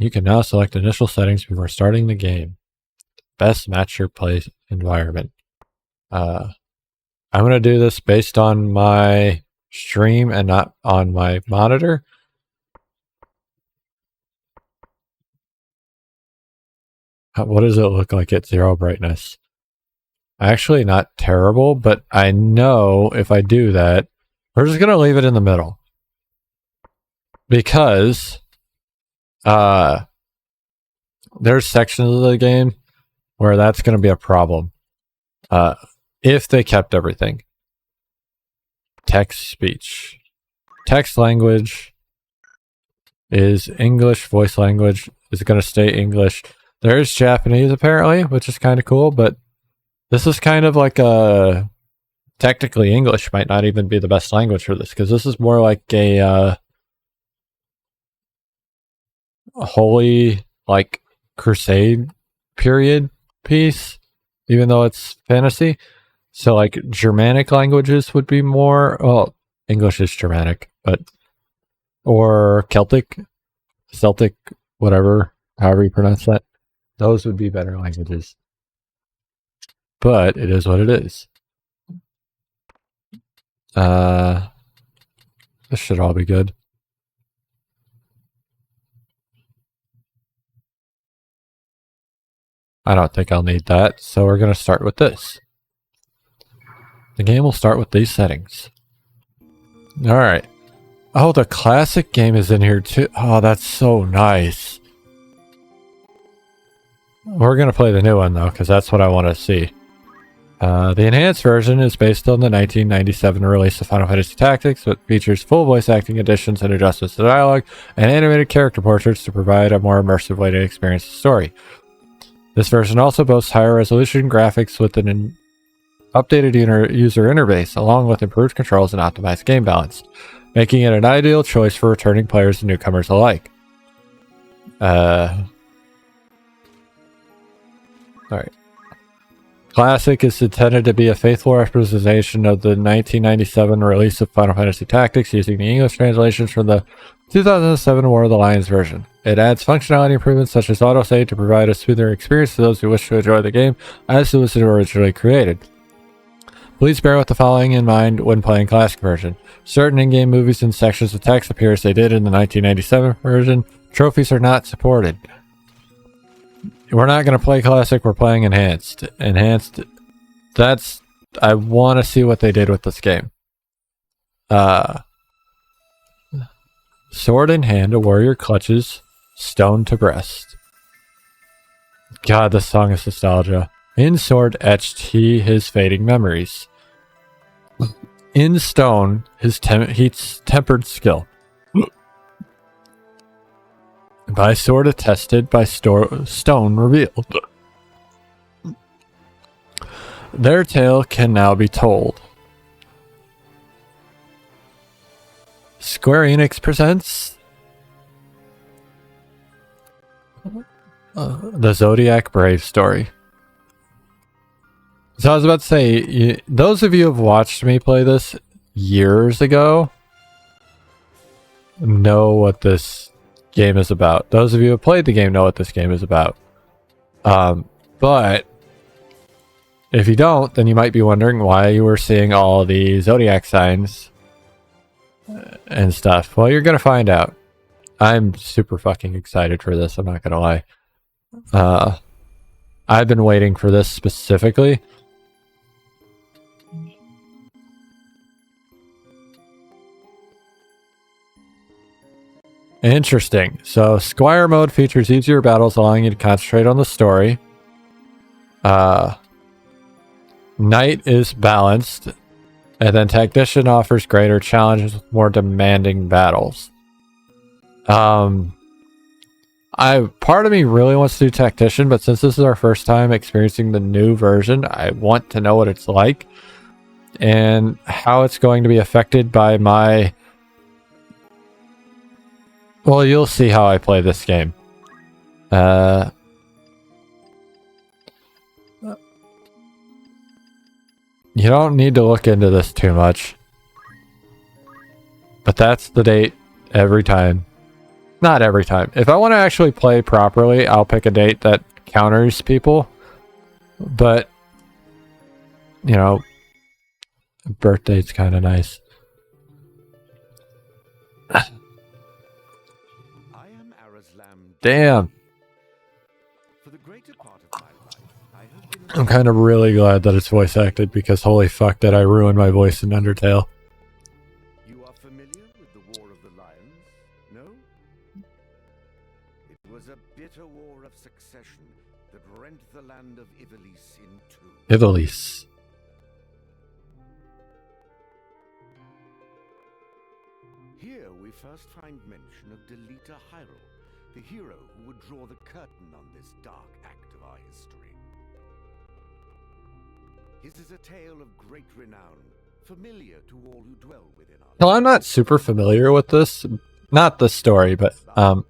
You can now select initial settings before starting the game. Best match your play environment. I'm going to do this based on my stream and not on my monitor. What does it look like at 0 brightness? Actually, not terrible, but I know if I do that, we're just going to leave it in the middle. Because there's sections of the game where that's going to be a problem. If they kept everything. Text speech. Text language is English. Voice language is going to stay English. There is Japanese apparently, which is kind of cool, but this is kind of like a... Technically English might not even be the best language for this, because this is more like a holy, like, crusade period piece, even though it's fantasy. So, like, Germanic languages would be more... Well, English is Germanic, but... Or Celtic, whatever, however you pronounce that. Those would be better languages. But it is what it is. This should all be good. I don't think I'll need that, so we're going to start with this. The game will start with these settings. Alright. Oh, the classic game is in here too. Oh, that's so nice. We're going to play the new one, though, because that's what I want to see. The enhanced version is based on the 1997 release of Final Fantasy Tactics, but features full voice acting additions and adjustments to dialogue, and animated character portraits to provide a more immersive way to experience the story. This version also boasts higher resolution graphics with an updated user interface, along with improved controls and optimized game balance, making it an ideal choice for returning players and newcomers alike. Alright. Classic is intended to be a faithful representation of the 1997 release of Final Fantasy Tactics using the English translations from the 2007 War of the Lions version. It adds functionality improvements such as autosave to provide a smoother experience to those who wish to enjoy the game as it was originally created. Please bear with the following in mind when playing Classic version. Certain in-game movies and sections of text appear as they did in the 1997 version. Trophies are not supported. We're not going to play Classic, we're playing Enhanced. Enhanced, that's... I want to see what they did with this game. Sword in hand, a warrior clutches, stone to breast. God, this song is nostalgia. In sword etched he his fading memories. In stone, his he's tempered skill. By sword attested, by stone revealed. Their tale can now be told. Square Enix presents the Zodiac Brave story. So I was about to say, those of you who have watched me play this years ago know what this game is about. Those of you who have played the game know what this game is about. But if you don't, then you might be wondering why you were seeing all the zodiac signs and stuff. Well, you're gonna find out. I'm super fucking excited for this, I'm not gonna lie. I've been waiting for this specifically. Interesting. So, Squire mode features easier battles, allowing you to concentrate on the story. Knight is balanced. And then Tactician offers greater challenges with more demanding battles. Part of me really wants to do Tactician, but since this is our first time experiencing the new version, I want to know what it's like. And how it's going to be affected by my... Well, you'll see how I play this game. You don't need to look into this too much. But that's the date every time. Not every time. If I want to actually play properly, I'll pick a date that counters people. But, you know, birthday's kind of nice. Damn. I'm kind of really glad that it's voice acted because holy fuck did I ruin my voice in Undertale. You are familiar with the War of the Lions? No? It was a bitter war of succession that rent the land of Ivalice in two. Ivalice. Here we first find mention of Delita Hyrule, the hero who would draw the curtain on this dark act of our history. His is a tale of great renown, familiar to all who dwell within our Well, I'm not super familiar with this. Not the story, but as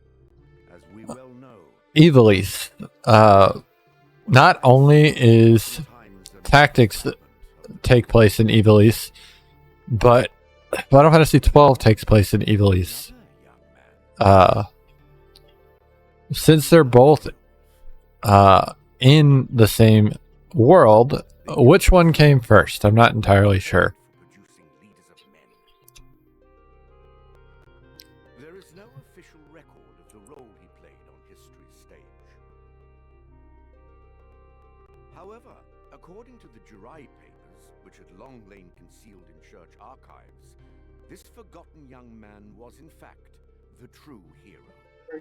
we well know, Ivalice. Not only is tactics that take place in Ivalice, but Final Fantasy XII takes place in Ivalice. Since they're both in the same world, which one came first? I'm not entirely sure. There is no official record of the role he played on history's stage. However, according to the Jurai papers, which had long lain concealed in church archives, this forgotten young man was in fact the true hero. The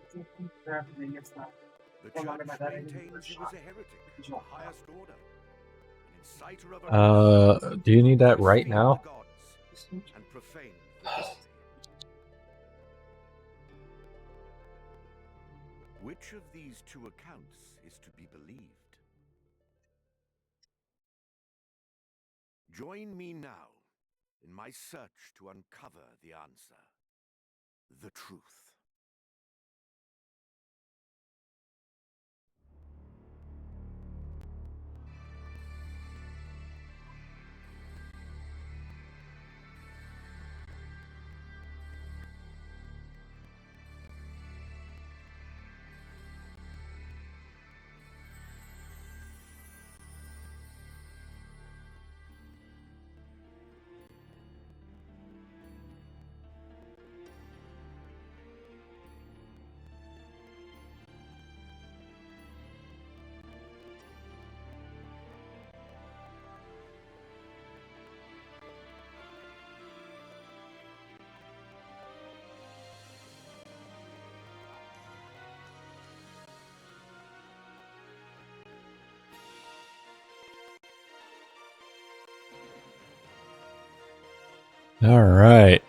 church maintains he was a heretic of the highest order, an inciter of a Do you need that right now? and profane the gods. Which of these two accounts is to be believed? Join me now in my search to uncover the answer, the truth. All right.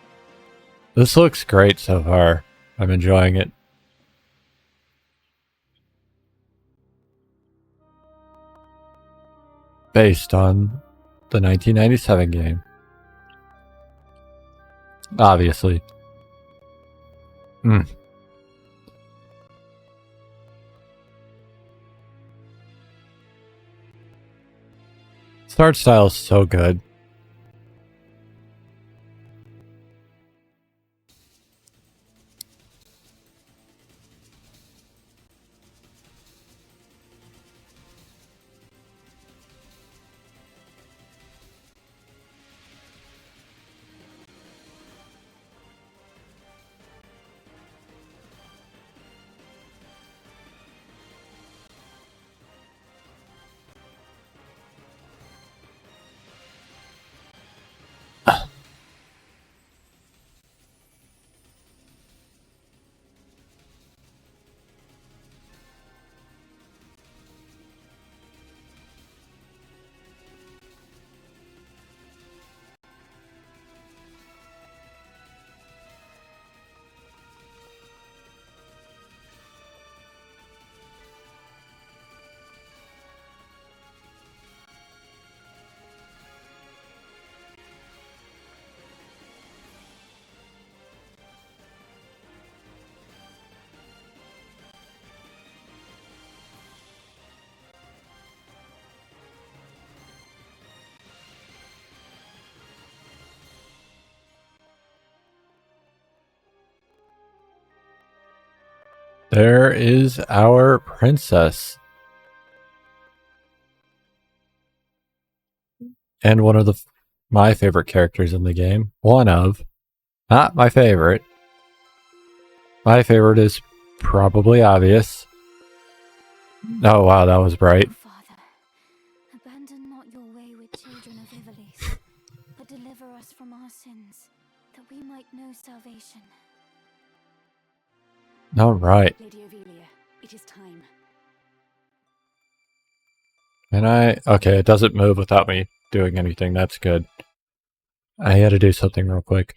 This looks great so far. I'm enjoying it. Based on the 1997 game. Obviously. This art style is so good. There is our princess. And one of my favorite characters in the game. One of. Not my favorite. My favorite is probably obvious. Oh wow, that was bright. Father, abandon not your wayward children of Ivalice, but deliver us from our sins, that we might know salvation. Alright. Lady Ovelia, it is time. And okay, it doesn't move without me doing anything. That's good. I had to do something real quick.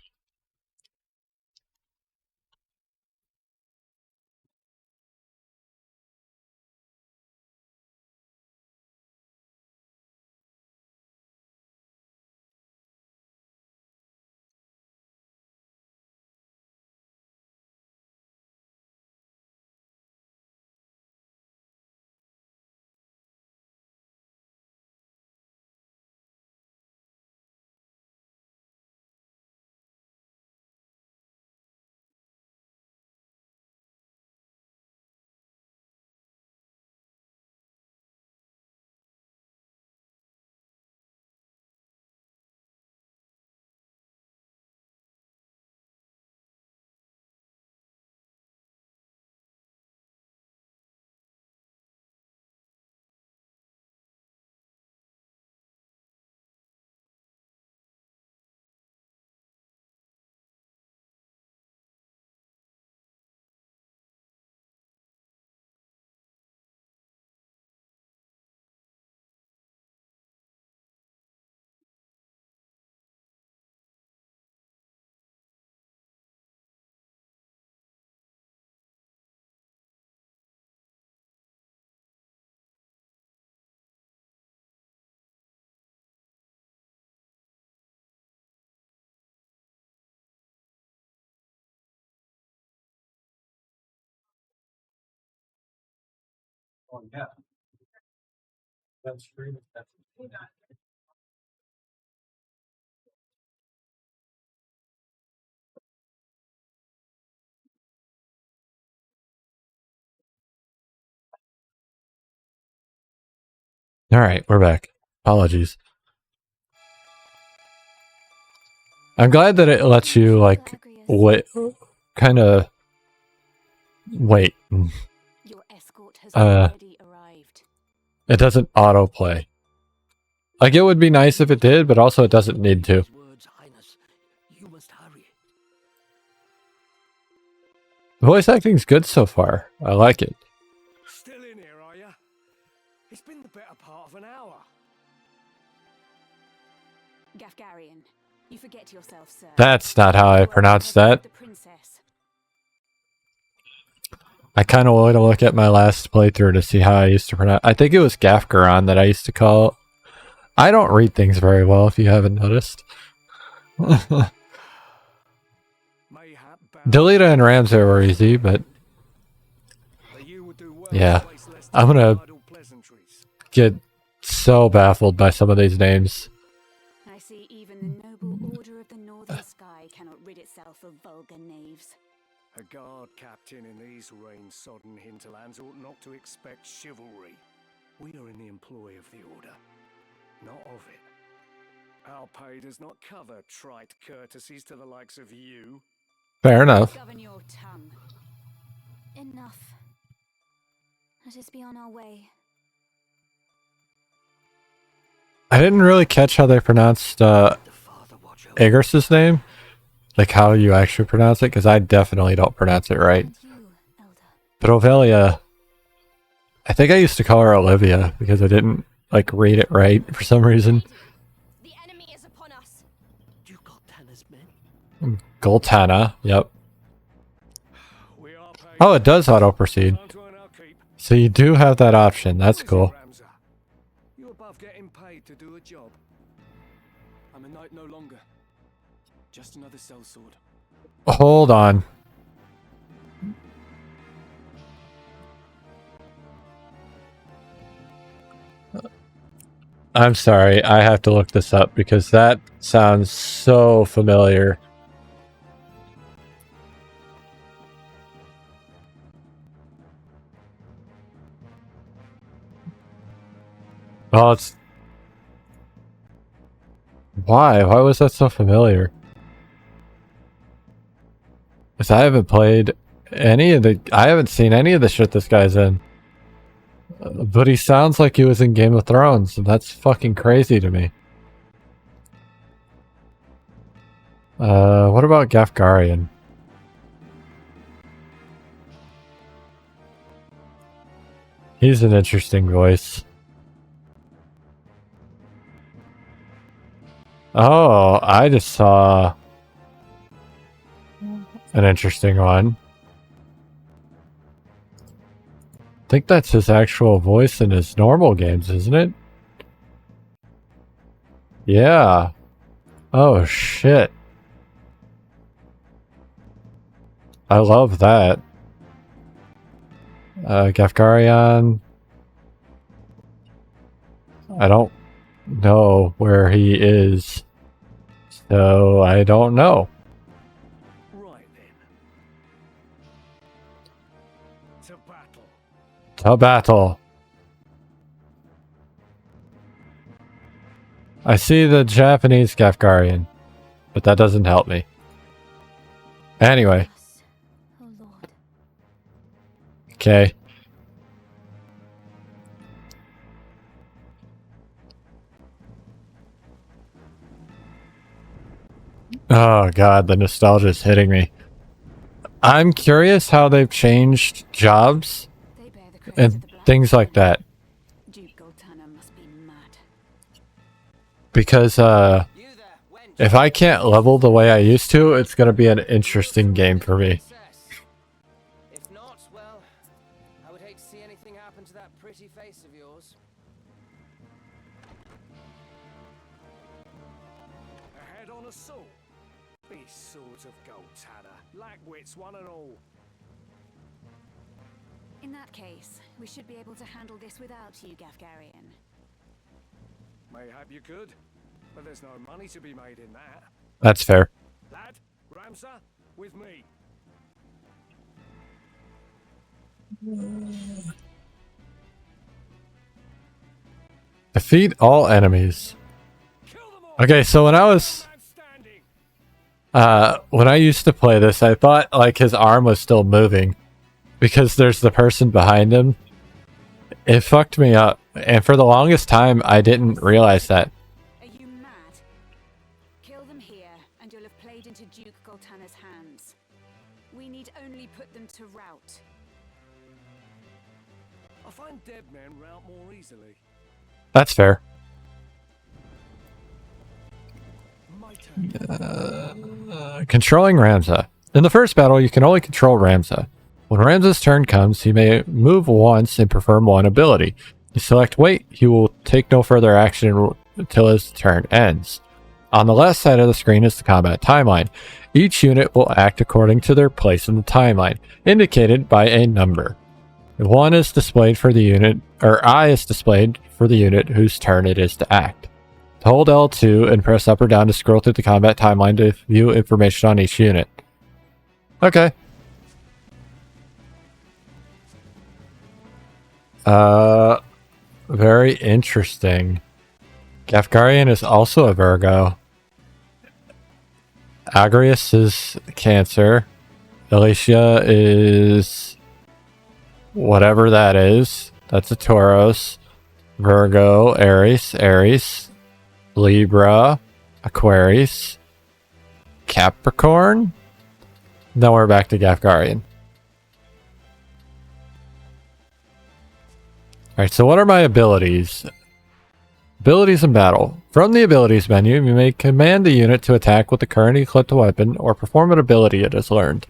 Oh, yeah. That's true. Alright, we're back. Apologies. I'm glad that it lets you, like, wait. Kinda. Wait. Your escort has already arrived. It doesn't autoplay. Like, it would be nice if it did, but also it doesn't need to. You must hurry. The voice acting's good so far. I like it. Still in here, are you? It's been the better part of an hour. Gafgarian, you forget yourself, sir. That's not how I pronounce that. The princess. I kind of want to look at my last playthrough to see how I used to pronounce. I think it was Gafgaron that I used to call. I don't read things very well, if you haven't noticed. Delita and Ramsay were easy, but yeah, I'm gonna get so baffled by some of these names. I see even the noble order of the Northern Sky cannot rid itself of vulgar knaves. A guard captain in these rain-sodden hinterlands ought not to expect chivalry. We are in the employ of the Order, not of it. Our pay does not cover trite courtesies to the likes of you. Fair enough. Govern your tongue. Enough. Let us be on our way. I didn't really catch how they pronounced Aegris's name. Like how you actually pronounce it, because I definitely don't pronounce it right. You, Elder. But Ovelia, I think I used to call her Olivia because I didn't like read it right for some reason. The enemy is upon us. You got Tanner's men? Goltana, yep. Oh, it does auto proceed. So you do have that option. That's cool. You above getting paid to do a job? I'm a knight no longer. Just another sellsword. Hold on. I'm sorry, I have to look this up because that sounds so familiar. Oh, it's... Why? Why was that so familiar? Because I haven't played any of the... I haven't seen any of the shit this guy's in. But he sounds like he was in Game of Thrones, and that's fucking crazy to me. What about Gafgarian? He's an interesting voice. Oh, I just saw an interesting one. I think that's his actual voice in his normal games, isn't it? Yeah. Oh, shit. I love that. Gafgarian. I don't know where he is, so I don't know. Right then. To battle. To battle. I see the Japanese Gafgarian, but that doesn't help me. Anyway. Yes, oh Lord. Okay. Oh god, the nostalgia is hitting me. I'm curious how they've changed jobs They bear the credit and of the Black things like that. Duke Goltana must be mad. Because if I can't level the way I used to, it's gonna be an interesting game for me. If not, well, I would hate to see anything happen to that pretty face of yours. Ahead on assault. These swords of Goltana, lack wits one and all. In that case, we should be able to handle this without you, Gafgarian. Mayhap you could, but there's no money to be made in that. That's fair. Lad, Ramsar, with me. Defeat all enemies. Kill them all. Okay, so when I used to play this, I thought like his arm was still moving because there's the person behind him. It fucked me up, and for the longest time I didn't realize that. Are you mad? Kill them here, and you'll have played into Duke Goltana's hands. We need only put them to rout. I find dead men rout more easily. That's fair. My turn. Controlling Ramza. In the first battle, you can only control Ramza. When Ramza's turn comes, he may move once and perform one ability. You select wait, he will take no further action until his turn ends. On the left side of the screen is the combat timeline. Each unit will act according to their place in the timeline, indicated by a number. 1 is displayed for the unit, or I is displayed for the unit whose turn it is to act. Hold L2 and press up or down to scroll through the combat timeline to view information on each unit. Okay. Very interesting. Gafgarian is also a Virgo. Agrius is Cancer. Alicia is whatever that is. That's a Taurus. Virgo, Aries, Libra, Aquarius, Capricorn. Now we're back to Gafgarian. Alright, so what are my abilities? Abilities in battle. From the abilities menu, you may command the unit to attack with the current equipped weapon or perform an ability it has learned.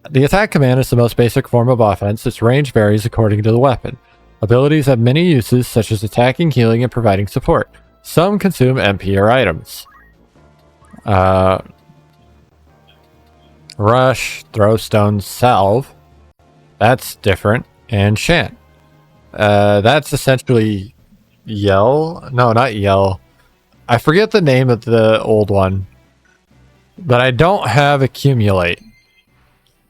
The attack command is the most basic form of offense. Its range varies according to the weapon. Abilities have many uses, such as attacking, healing, and providing support. Some consume MP or items. Rush, Throw Stone, Salve. That's different. And Chant. That's essentially Yell. No, not Yell. I forget the name of the old one. But I don't have Accumulate.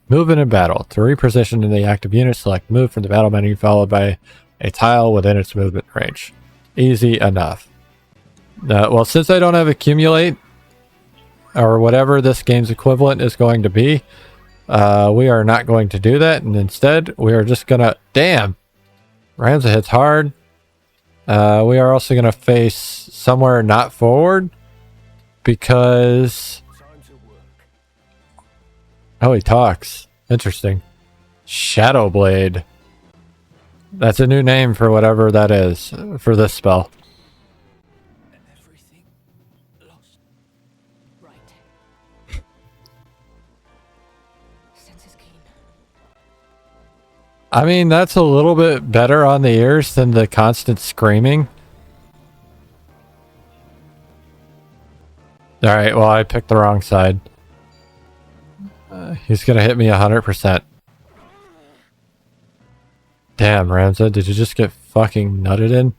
Movement in battle. To reposition in the active unit, select move from the battle menu followed by a tile within its movement range. Easy enough. Well, since I don't have accumulate, or whatever this game's equivalent is going to be, we are not going to do that, and instead we are just gonna... Damn! Ramza hits hard. We are also gonna face somewhere not forward, because... Oh, he talks. Interesting. Shadow Blade. That's a new name for whatever that is, for this spell. Everything lost. Right. Senses keen. I mean, that's a little bit better on the ears than the constant screaming. Alright, well, I picked the wrong side. He's gonna hit me 100%. Damn, Ramza, did you just get fucking nutted in?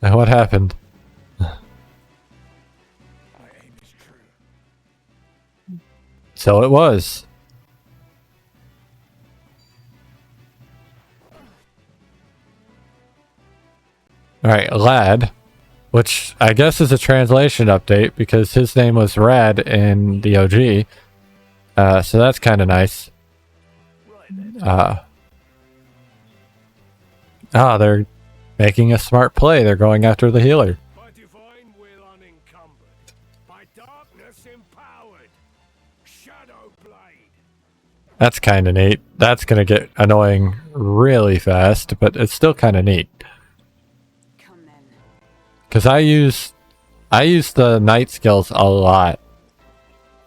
What happened? My aim is true. So it was. Alright, Lad, which I guess is a translation update because his name was Rad in the OG. So that's kind of nice. They're making a smart play. They're going after the healer. By divine will unencumbered, by darkness empowered. Shadow Blade. That's kind of neat. That's going to get annoying really fast, but it's still kind of neat. Come then. Because I use the knight skills a lot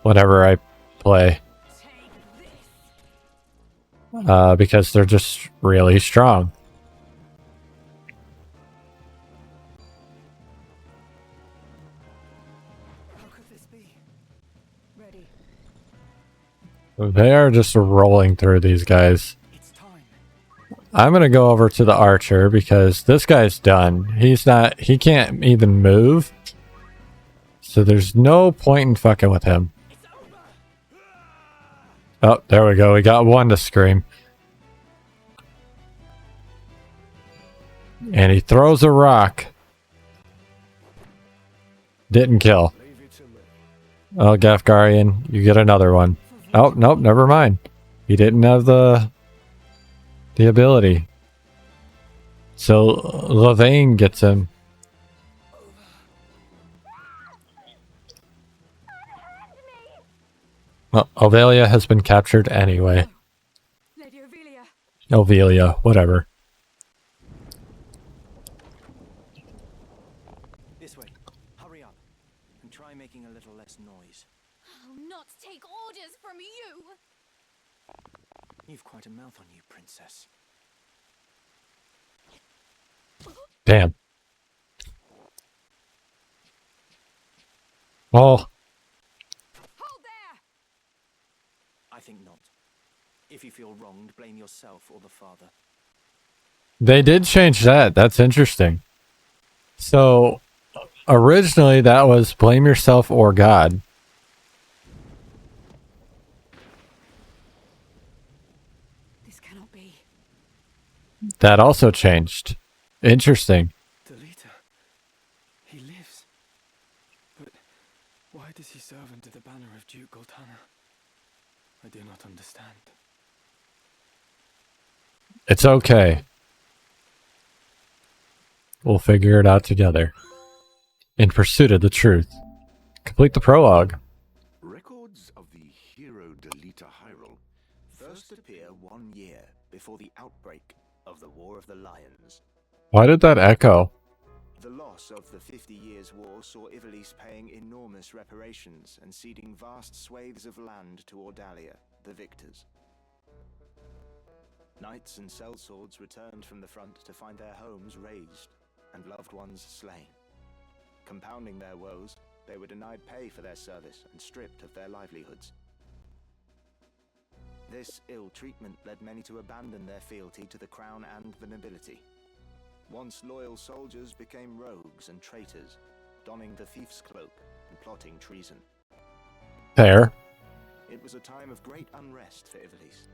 whenever I play. Take this. Because they're just really strong. How could this be? Ready. They are just rolling through these guys. It's time. I'm going to go over to the archer because this guy's done. He can't even move. So there's no point in fucking with him. Oh, there we go. We got one to scream. And he throws a rock. Didn't kill. Leave it to me. Oh, Gafgarian, you get another one. Oh, nope, never mind. He didn't have the ability. So Levane gets him. Well, Ovelia has been captured anyway. Lady Ovelia. Ovelia, whatever. This way. Hurry up. And try making a little less noise. I'll not take orders from you. You've quite a mouth on you, princess. Damn. Well, Hold there. I think not. If you feel wronged, blame yourself or the father. they did change that. That's interesting. So, originally that was blame yourself or God. This cannot be. That also changed. Interesting. Delita. He lives. But why does he serve under the banner of Duke Goltana? I do not understand. It's okay. We'll figure it out together. In pursuit of the truth. Complete the prologue. Records of the hero Delita Hyrule first appear 1 year before the outbreak of the War of the Lions. Why did that echo? The loss of the 50 Years' War saw Ivalice paying enormous reparations and ceding vast swathes of land to Ordalia, the victors. Knights and sellswords returned from the front to find their homes razed and loved ones slain. Compounding their woes, they were denied pay for their service and stripped of their livelihoods. This ill treatment led many to abandon their fealty to the crown and the nobility. Once loyal soldiers became rogues and traitors, donning the thief's cloak and plotting treason. Fair. It was a time of great unrest for Ivalice.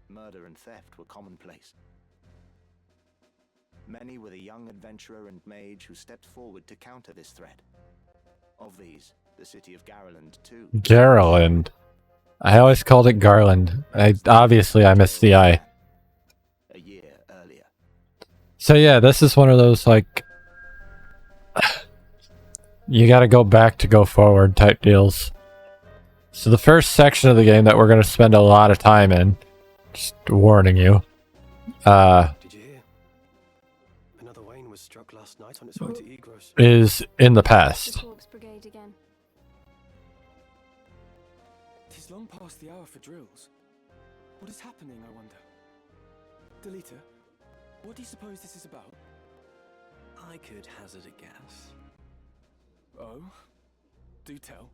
Murder and theft were commonplace. Many were the young adventurer and mage who stepped forward to counter this threat. Of these, the city of Garland, too. Garland. I always called it Garland. Obviously I missed the I. A year earlier. So yeah, this is one of those, like, you gotta go back to go forward type deals. So the first section of the game that we're gonna spend a lot of time in, just warning you, Did you hear? Another Wayne was struck last night on its way to Egros. is in the The past. Corpse Brigade again. Tis long past the hour for drills. What is happening, I wonder? Delita, what do you suppose this is about? I could hazard a guess. Oh? Do tell.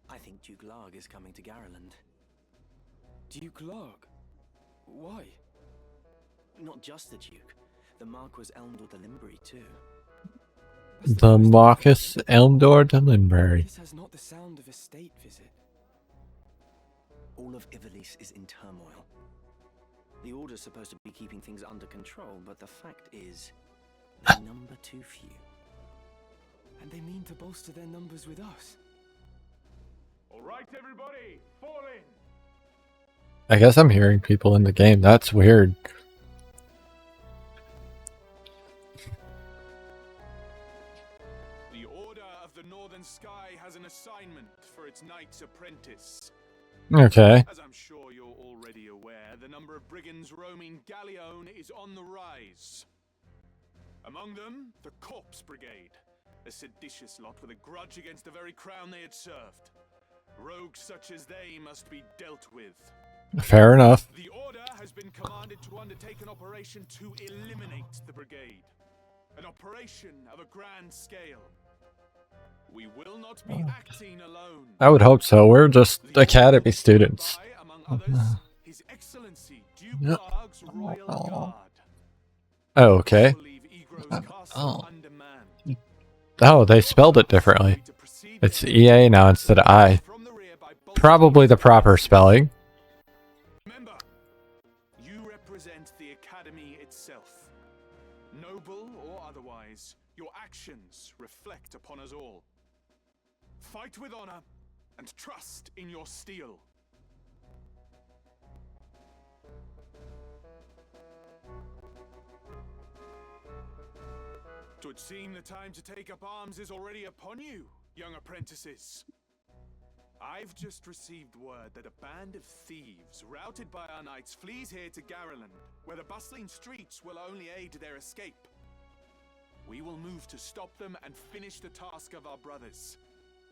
I think Duke Larg is coming to Garland. Duke Larg? Why? Not just the Duke. The Marquis Elmdor de Limbury, too. That's the The first Marcus Elmdor de Limbury. This has not the sound of a state visit. All of Ivalice is in turmoil. The Order's supposed to be keeping things under control, but the fact is, they number too few. And they mean to bolster their numbers with us. All right, everybody, fall in. I guess I'm hearing people in the game. That's weird. The Order of the Northern Sky has an assignment for its Knight's Apprentice. Okay. As I'm sure you're already aware, the number of brigands roaming Galleon is on the rise. Among them, the Corpse Brigade, a seditious lot with a grudge against the very crown they had served. Rogues such as they must be dealt with. Fair enough. The Order has been commanded to undertake an operation to eliminate the brigade. An operation of a grand scale. We will not be acting alone. I would hope so. We're just academy students. By, among others, His Excellency Duke Larg's Royal Guard. Oh, okay. Will leave Egro's castle undermanned. Oh, they spelled it differently. It's EA now instead of I. From the rear by Probably the proper spelling. Remember, you represent the Academy itself. Noble or otherwise, your actions reflect upon us all. Fight with honor and trust in your steel. Twould seem the time to take up arms is already upon you, young apprentices. I've just received word that a band of thieves, routed by our knights, flees here to Garland, where the bustling streets will only aid their escape. We will move to stop them and finish the task of our brothers.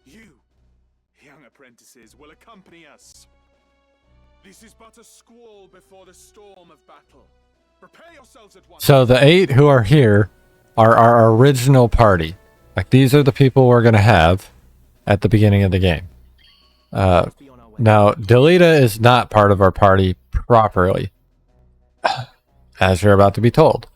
You, young apprentices, will accompany us. This is but a squall before the storm of battle. Prepare yourselves at once. So the 8 who are here are our original party. Like, these are the people we're going to have at the beginning of the game. Now, Delita is not part of our party properly, as you're about to be told.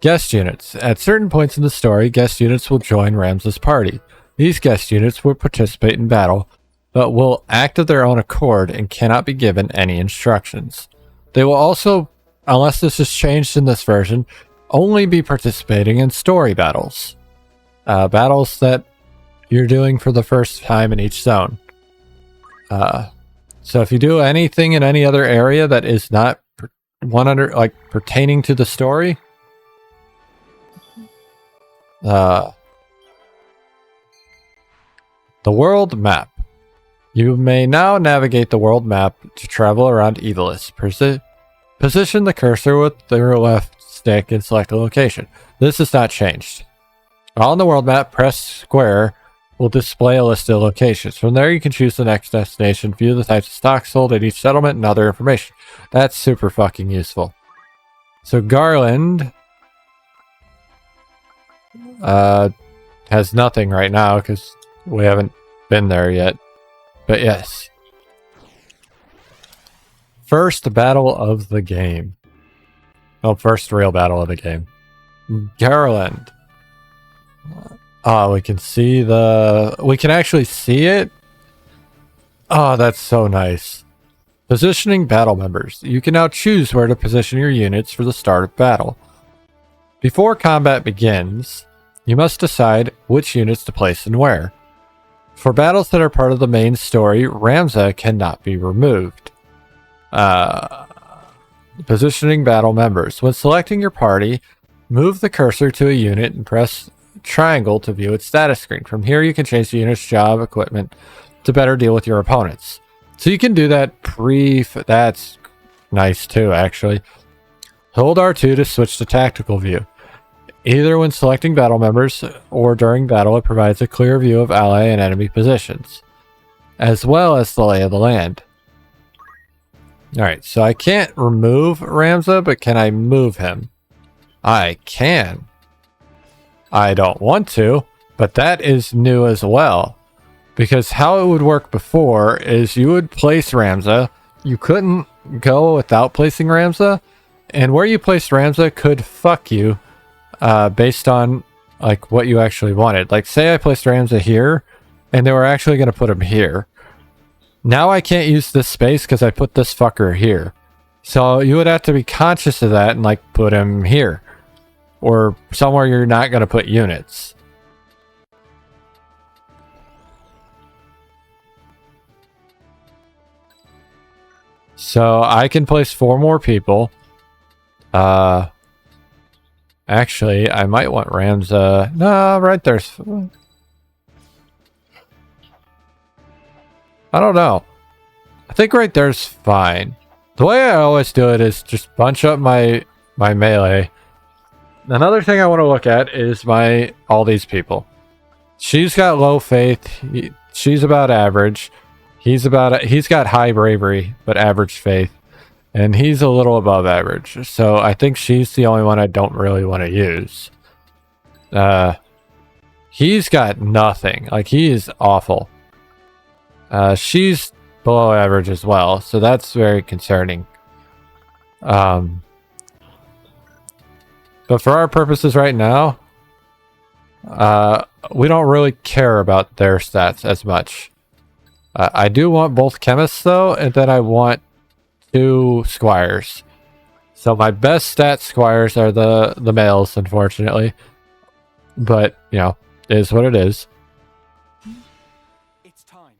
Guest units. At certain points in the story, guest units will join Rams's party. These guest units will participate in battle, but will act of their own accord and cannot be given any instructions. They will also, unless this is changed in this version, only be participating in story battles. Battles that you're doing for the first time in each zone. So if you do anything in any other area that is not pertaining to the story, the world map. You may now navigate the world map to travel around Ivalice. Position the cursor with the left stick and select a location. This has not changed. On the world map, press square will display a list of locations. From there, you can choose the next destination, view the types of stock sold at each settlement, and other information. That's super fucking useful. So Garland has nothing right now because we haven't been there yet. But yes. First battle of the game. Oh, first real battle of the game. Garland. Oh, we can see we can actually see it. Oh, that's so nice. Positioning battle members. You can now choose where to position your units for the start of battle. Before combat begins, you must decide which units to place and where. For battles that are part of the main story, Ramza cannot be removed. Positioning battle members. When selecting your party, move the cursor to a unit and press triangle to view its status screen. From here, you can change the unit's job equipment to better deal with your opponents. So you can do that that's nice too, actually. Hold R2 to switch to tactical view. Either when selecting battle members or during battle, it provides a clear view of ally and enemy positions, as well as the lay of the land. Alright, so I can't remove Ramza, but can I move him? I can. I don't want to, but that is new as well. Because how it would work before is you would place Ramza, you couldn't go without placing Ramza, and where you placed Ramza could fuck you based on like what you actually wanted. Like say I placed Ramza here, and they were actually going to put him here. Now I can't use this space because I put this fucker here. So you would have to be conscious of that and like put him here. Or somewhere you're not going to put units. So I can place 4 more people. Actually, I might want Ramza. No, right there's... I don't know. I think right there's fine. The way I always do it is just bunch up my melee. Another thing I want to look at is all these people. She's got low faith. She's about average. He's got high bravery, but average faith. And he's a little above average. So I think she's the only one I don't really want to use. He's got nothing. Like, he is awful. She's below average as well. So that's very concerning. But for our purposes right now, we don't really care about their stats as much. I do want both chemists though, and then I want 2 squires. So my best stat squires are the males, unfortunately. But, you know, it is what it is. It's time.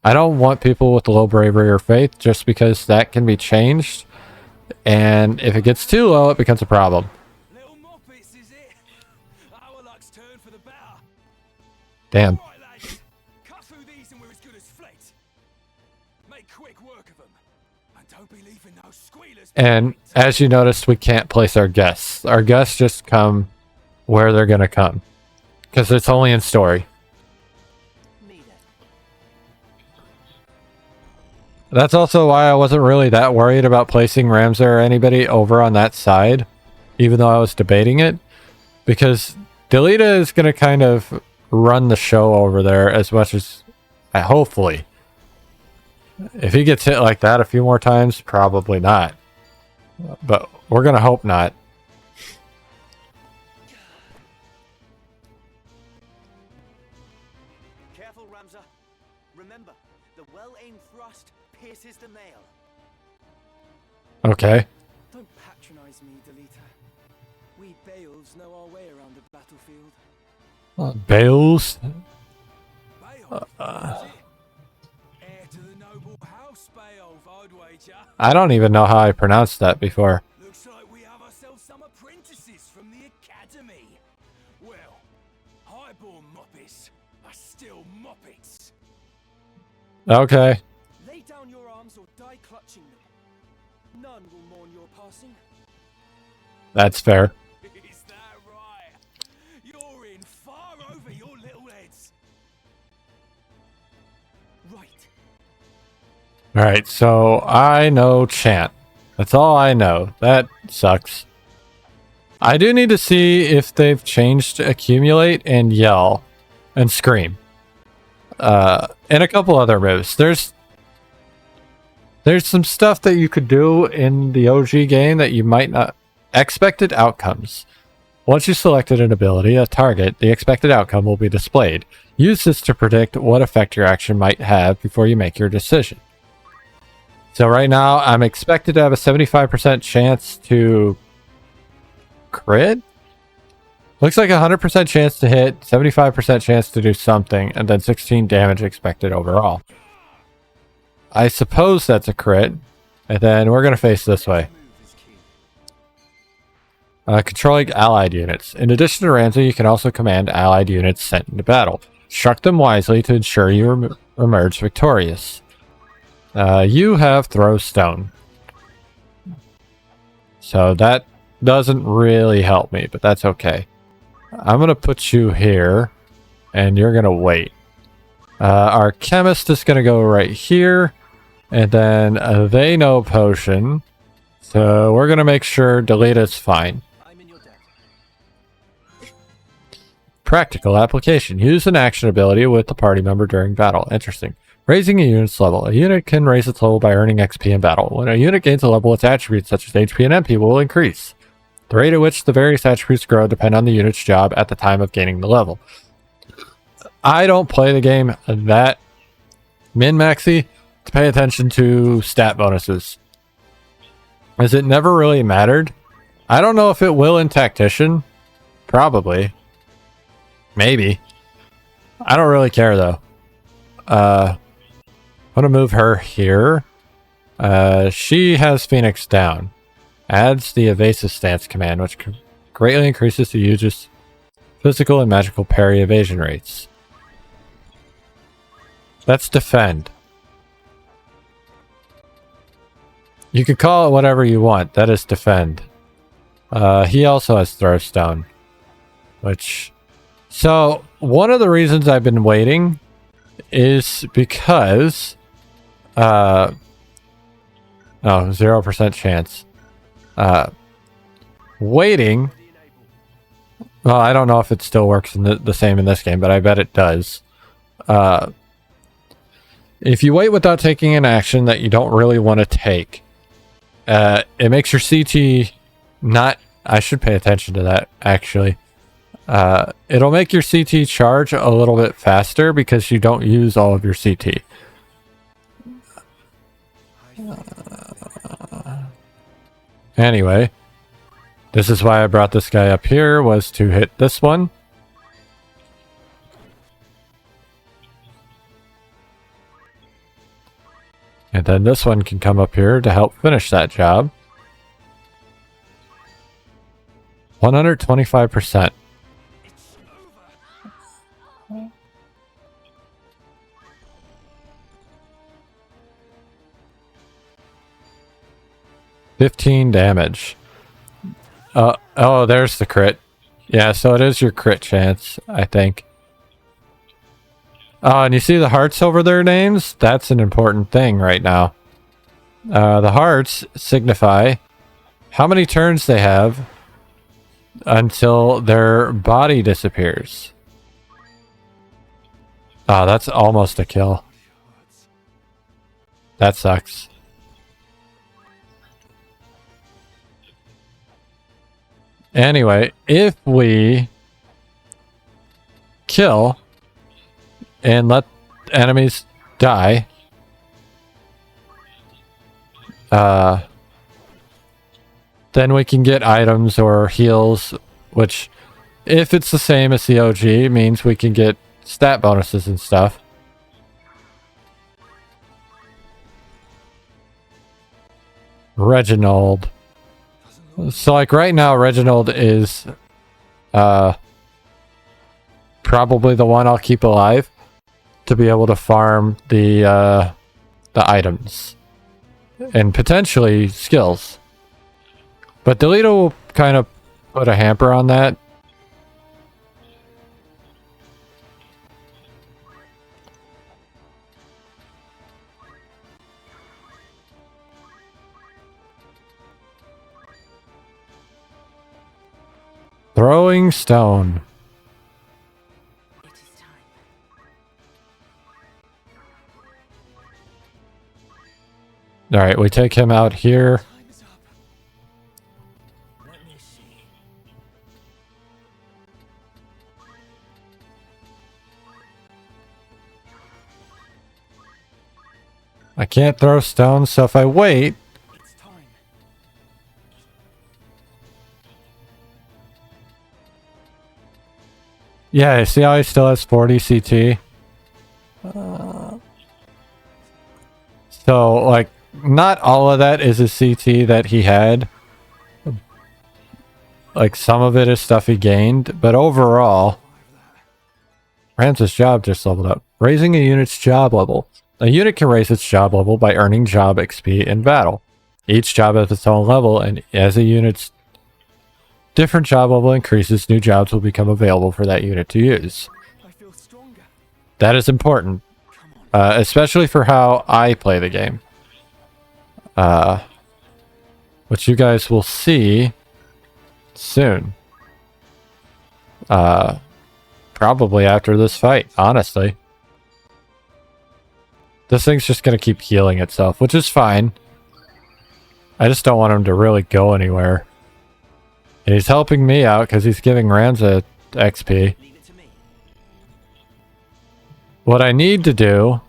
I don't want people with low bravery or faith, just because that can be changed. And if it gets too low, it becomes a problem. Little Moppets, is it? Our luck's turned for the better. Damn. Right, lads. Cut through these and we're as good as flint. Make quick work of them. And don't be leaving those squealers. And as you noticed, we can't place our guests. Our guests just come where they're going to come. Because it's only in story. That's also why I wasn't really that worried about placing Ramza or anybody over on that side. Even though I was debating it. Because Delita is going to kind of run the show over there as much as... hopefully. If he gets hit like that a few more times, probably not. But we're going to hope not. Careful, Ramza. Remember, the well-aimed thrust pierces the nail. Okay. Don't patronize me, Delita. We Beowulfs know our way around the battlefield. Bales? Beowulf, is it? Heir to the noble house, Beowulf, I'd wager. I don't even know how I pronounced that before. Looks like we have ourselves some apprentices from the academy. Well, highborn Moppets are still Moppets. Okay. Lay down your arms or die clutching them. None will mourn your passing. That's fair. Is that right? You're in far over your little heads. Right. Alright, so I know chant. That's all I know. That sucks. I do need to see if they've changed accumulate and yell and scream. And a couple other moves. There's some stuff that you could do in the OG game that you might not... Expected outcomes. Once you selected an ability, a target, the expected outcome will be displayed. Use this to predict what effect your action might have before you make your decision. So right now, I'm expected to have a 75% chance to crit. Looks like a 100% chance to hit, 75% chance to do something, and then 16 damage expected overall. I suppose that's a crit. And then we're going to face this way. Controlling allied units. In addition to Ramsey, you can also command allied units sent into battle. Instruct them wisely to ensure you emerge victorious. You have Throw Stone. So that doesn't really help me, but that's okay. I'm going to put you here, and you're going to wait. Our chemist is going to go right here, and then they know potion. So we're going to make sure Delita's fine. Practical application. Use an action ability with the party member during battle. Interesting. Raising a unit's level. A unit can raise its level by earning XP in battle. When a unit gains a level, its attributes such as HP and MP will increase. The rate at which the various attributes grow depend on the unit's job at the time of gaining the level. I don't play the game that min-maxy to pay attention to stat bonuses, as it never really mattered. I don't know if it will in Tactician. Probably. Maybe. I don't really care though. I'm gonna move her here. She has Phoenix down. Adds the evasive stance command, which greatly increases the user's physical and magical parry evasion rates. Let's defend. You can call it whatever you want. That is defend. He also has Throw Stone, which... So, one of the reasons I've been waiting is because... Oh, 0% chance. Waiting... Well, I don't know if it still works in the same in this game, but I bet it does. If you wait without taking an action that you don't really want to take, it makes your CT not... I should pay attention to that, actually. It'll make your CT charge a little bit faster because you don't use all of your CT. Anyway, this is why I brought this guy up here, was to hit this one. And then this one can come up here to help finish that job. 125%. 15 damage. Oh, there's the crit. Yeah, so it is your crit chance, I think. Oh, and you see the hearts over their names? That's an important thing right now. The hearts signify how many turns they have until their body disappears. Oh, that's almost a kill. That sucks. Anyway, if we kill and let enemies die, then we can get items or heals, which, if it's the same as the OG, means we can get stat bonuses and stuff. Reginald. So, like, right now, Reginald is probably the one I'll keep alive to be able to farm the items and potentially skills. But Delita will kind of put a hamper on that. Throwing stone. It is time. All right, we take him out here. I can't throw stones, so if I wait... It's time. Yeah, see how he still has 40 CT? So, like, not all of that is a CT that he had. Like, some of it is stuff he gained, but overall... Rams's job just leveled up. Raising a unit's job level. A unit can raise its job level by earning job XP in battle. Each job has its own level, and as a unit's different job level increases, new jobs will become available for that unit to use. I feel stronger. That is important, especially for how I play the game. Which you guys will see soon. Probably after this fight, honestly. This thing's just going to keep healing itself, which is fine. I just don't want him to really go anywhere. And he's helping me out because he's giving Ramza XP. What I need to do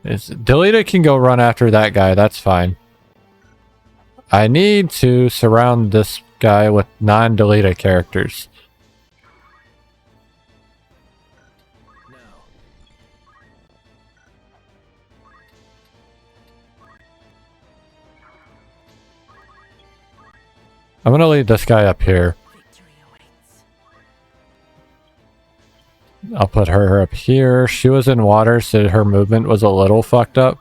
is... Delita can go run after that guy, that's fine. I need to surround this guy with non-Delita characters. I'm gonna lead this guy up here. I'll put her up here. She was in water, so her movement was a little fucked up.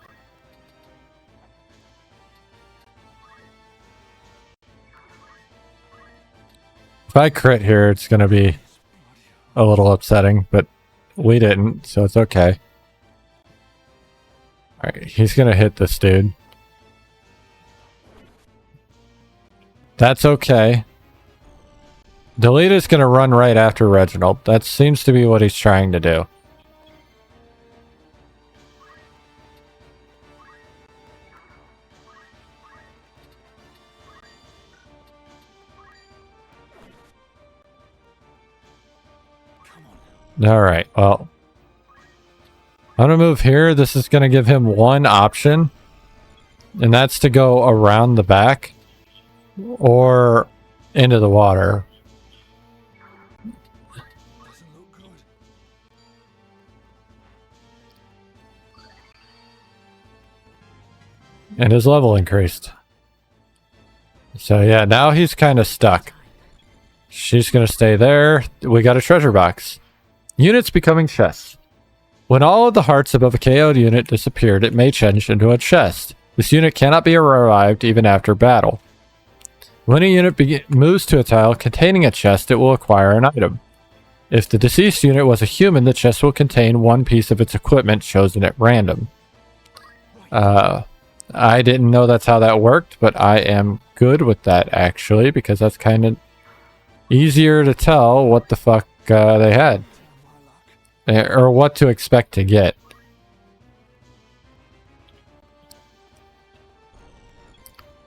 If I crit here, it's gonna be a little upsetting, but we didn't, so it's okay. Alright, he's gonna hit this dude. That's okay. Delita's gonna run right after Reginald. That seems to be what he's trying to do. Alright, well. I'm gonna move here. This is gonna give him one option. And that's to go around the back. Or into the water. Doesn't look good. And his level increased. So yeah, now he's kind of stuck. She's going to stay there. We got a treasure box. Units becoming chests. When all of the hearts above a KO'd unit disappeared, it may change into a chest. This unit cannot be revived even after battle. When a unit moves to a tile containing a chest, it will acquire an item. If the deceased unit was a human, the chest will contain one piece of its equipment chosen at random. I didn't know that's how that worked, but I am good with that, actually, because that's kind of easier to tell what the fuck they had. Or what to expect to get.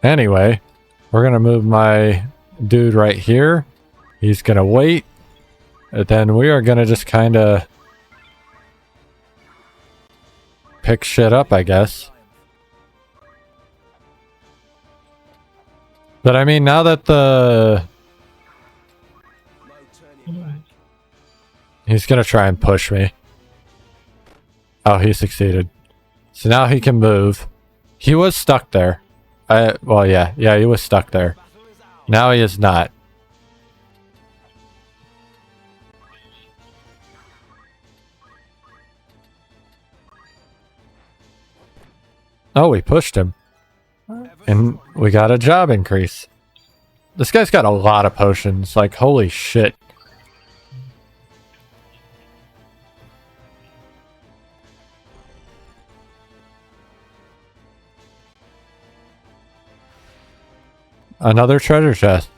Anyway, we're going to move my dude right here. He's going to wait. And then we are going to just kind of pick shit up, I guess. But I mean, now that he's going to try and push me. Oh, he succeeded. So now he can move. He was stuck there. Well, yeah, he was stuck there. Now he is not. Oh, we pushed him. And we got a job increase. This guy's got a lot of potions. Like, holy shit. Another treasure chest.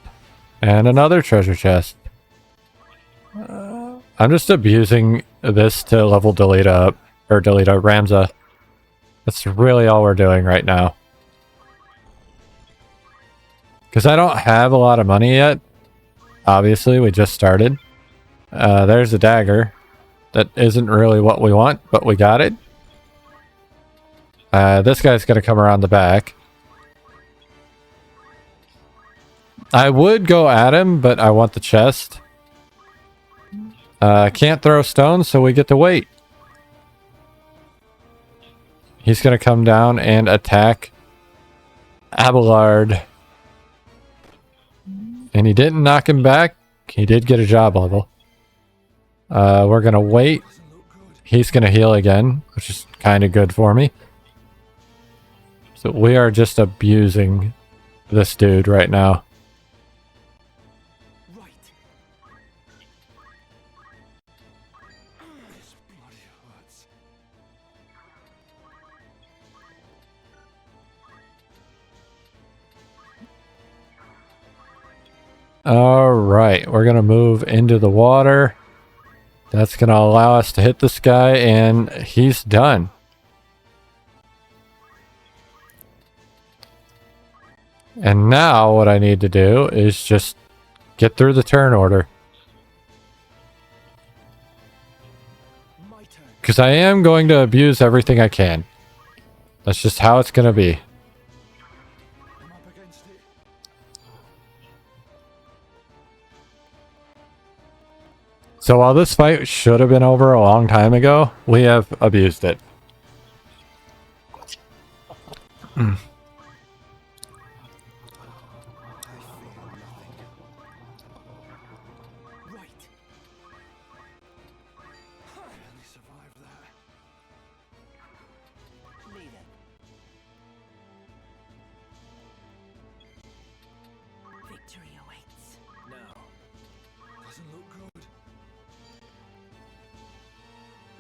And another treasure chest. I'm just abusing this to level Delita up. Or Delita, Ramza. That's really all we're doing right now. Because I don't have a lot of money yet. Obviously, we just started. There's a dagger. That isn't really what we want, but we got it. This guy's going to come around the back. I would go at him, but I want the chest. Can't throw stones, so we get to wait. He's going to come down and attack Abelard. And he didn't knock him back. He did get a job level. We're going to wait. He's going to heal again, which is kind of good for me. So we are just abusing this dude right now. Right. This bloody hurts. All right, we're going to move into the water. That's going to allow us to hit this guy, and he's done. And now what I need to do is just get through the turn order. My turn. Because I am going to abuse everything I can. That's just how it's going to be. I'm up against it. So while this fight should have been over a long time ago, we have abused it. Right. Barely survived that. Lead it. Victory awaits. No. Doesn't look good.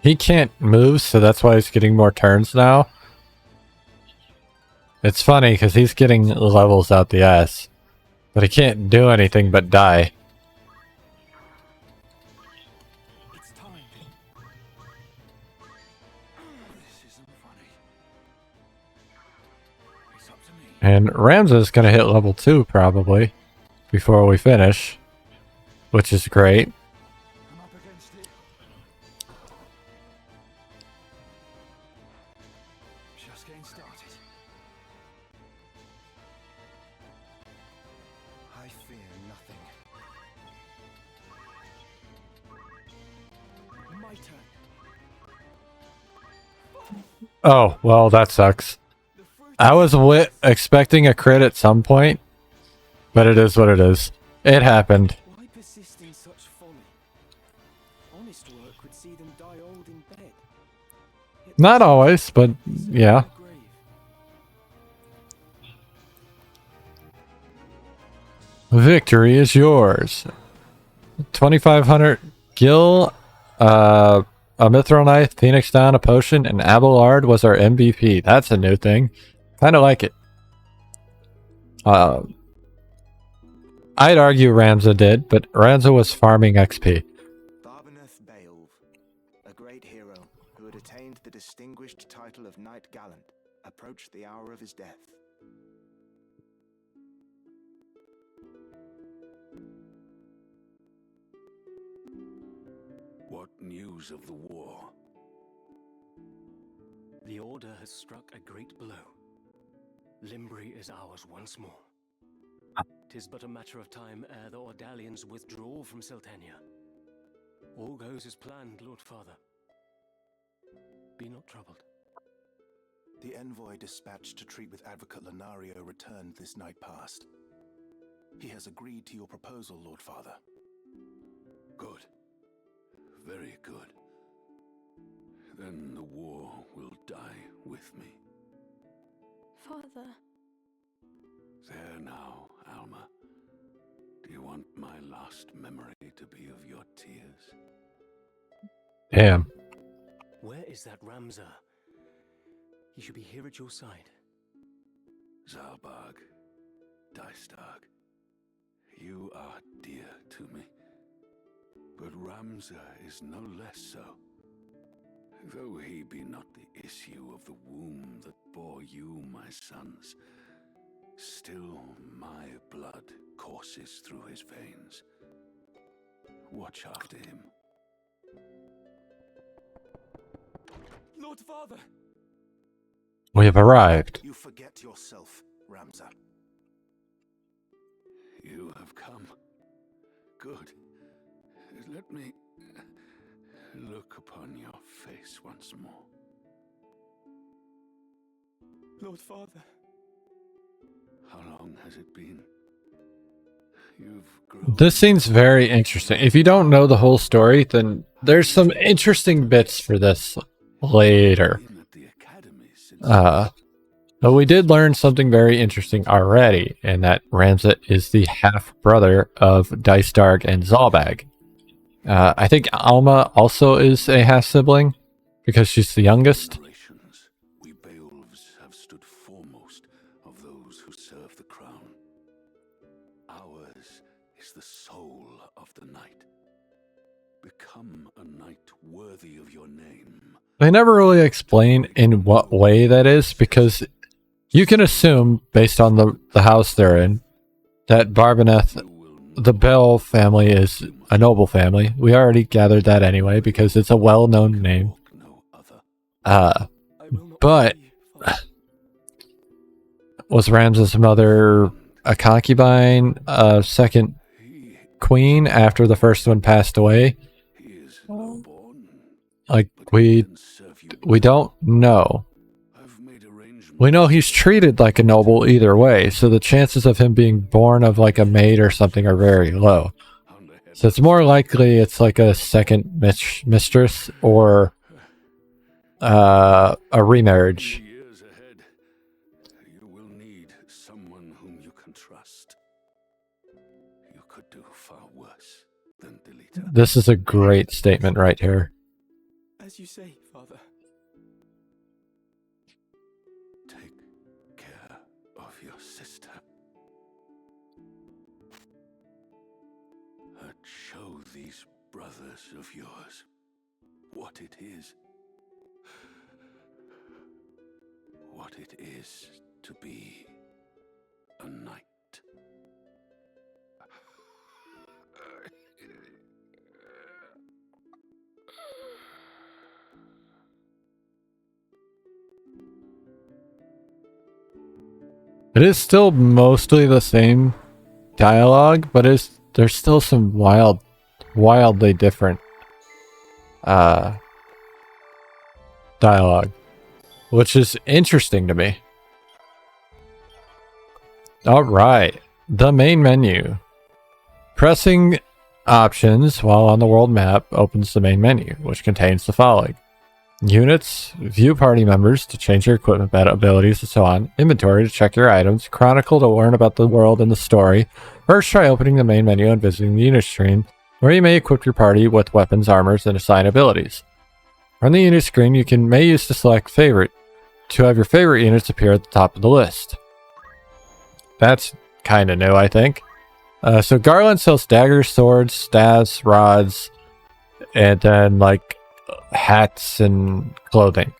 He can't move, so that's why he's getting more turns now. It's funny because he's getting levels out the ass, but he can't do anything but die. It's time. This isn't funny. It's up to me. And Ramza's going to hit level 2 probably before we finish, which is great. I'm up against it. Just getting started. I fear nothing. My turn. Oh, well, that sucks. The fruit. I was expecting a crit at some point, but it is what it is. It happened. Why persist in such folly? Honest work would see them die old in bed. Yet Not always, but yeah. the grave. Victory is yours. 2,500 gil, a mithril knife, phoenix down, a potion, and Abelard was our MVP. That's a new thing. Kind of like it. I'd argue Ramza did, but Ramza was farming XP. Barbeneth Beowulf, a great hero who had attained the distinguished title of Knight Gallant, approached the hour of his death. What news of the war? The Order has struck a great blow. Limbri is ours once more. 'Tis but a matter of time ere the Ordalians withdraw from Seltenia. All goes as planned, Lord Father. Be not troubled. The envoy dispatched to treat with Advocate Lenario returned this night past. He has agreed to your proposal, Lord Father. Good. Very good. Then the war will die with me. Father, There now, Alma. Do you want my last memory to be of your tears? Damn. Where is that Ramza? He should be here at your side. Zalbag, Dystag, you are dear to me. But Ramza is no less so. Though he be not the issue of the womb that bore you, my sons, still my blood courses through his veins. Watch after him. Lord Father! We have arrived. You forget yourself, Ramza. You have come. Good. Let me look upon your face once more. Lord Father. How long has it been? You've grown. This scene's very interesting. If you don't know the whole story, then there's some interesting bits for this later. Been at the academy since But we did learn something very interesting already, and that Ramza is the half-brother of Dystarg and Zalbag. I think Alma also is a half-sibling, because she's the youngest. generations, we Beowulfs have stood foremost of those who serve the crown. Ours is the soul of the night. Become a knight worthy of your name. They never really explain in what way that is, because you can assume, based on the house they're in, that Barbaneth, the Bell family, is a noble family. We already gathered that anyway, because it's a well-known name. No other. But was Ramza's mother a concubine, a second queen after the first one passed away? He is lowborn. Like, But we can serve you don't know. I've made arrangements. We know he's treated like a noble either way, so the chances of him being born of like a maid or something are very low. On the head So it's more likely it's like a second mistress or a remarriage. In the years ahead, you will need someone whom you can trust. You could do far worse than delete her. This is a great statement right here. As you say, Father. Take care of your sister. And show these brothers of yours what it is. What it is to be a knight. It is still mostly the same dialogue, but there's still some wildly different dialogue, which is interesting to me. All right, the main menu. Pressing options while on the world map opens the main menu, which contains the following: units, view party members to change your equipment abilities and so on, inventory to check your items, chronicle to learn about the world and the story. First, try opening the main menu and visiting the unit screen, where you may equip your party with weapons, armors, and assign abilities. On the unit screen, you may use to select favorite to have your favorite units appear at the top of the list. That's kind of new, I think. So Garland sells daggers, swords, staves, rods, and then like hats and clothing,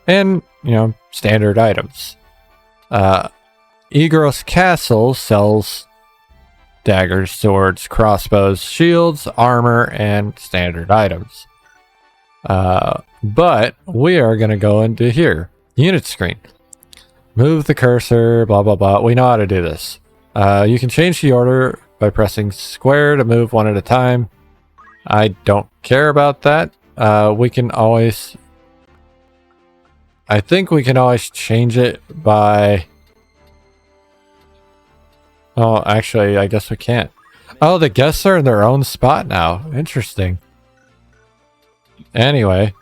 and standard items. Egros Castle sells daggers, swords, crossbows, shields, armor, and standard items. But we are going to go into here, unit screen. Move the cursor, blah blah blah. We know how to do this. You can change the order by pressing square to move one at a time. I don't care about that. We can always... I think we can always change it by... Oh, actually, I guess we can't. Oh, the guests are in their own spot now. Interesting. Anyway,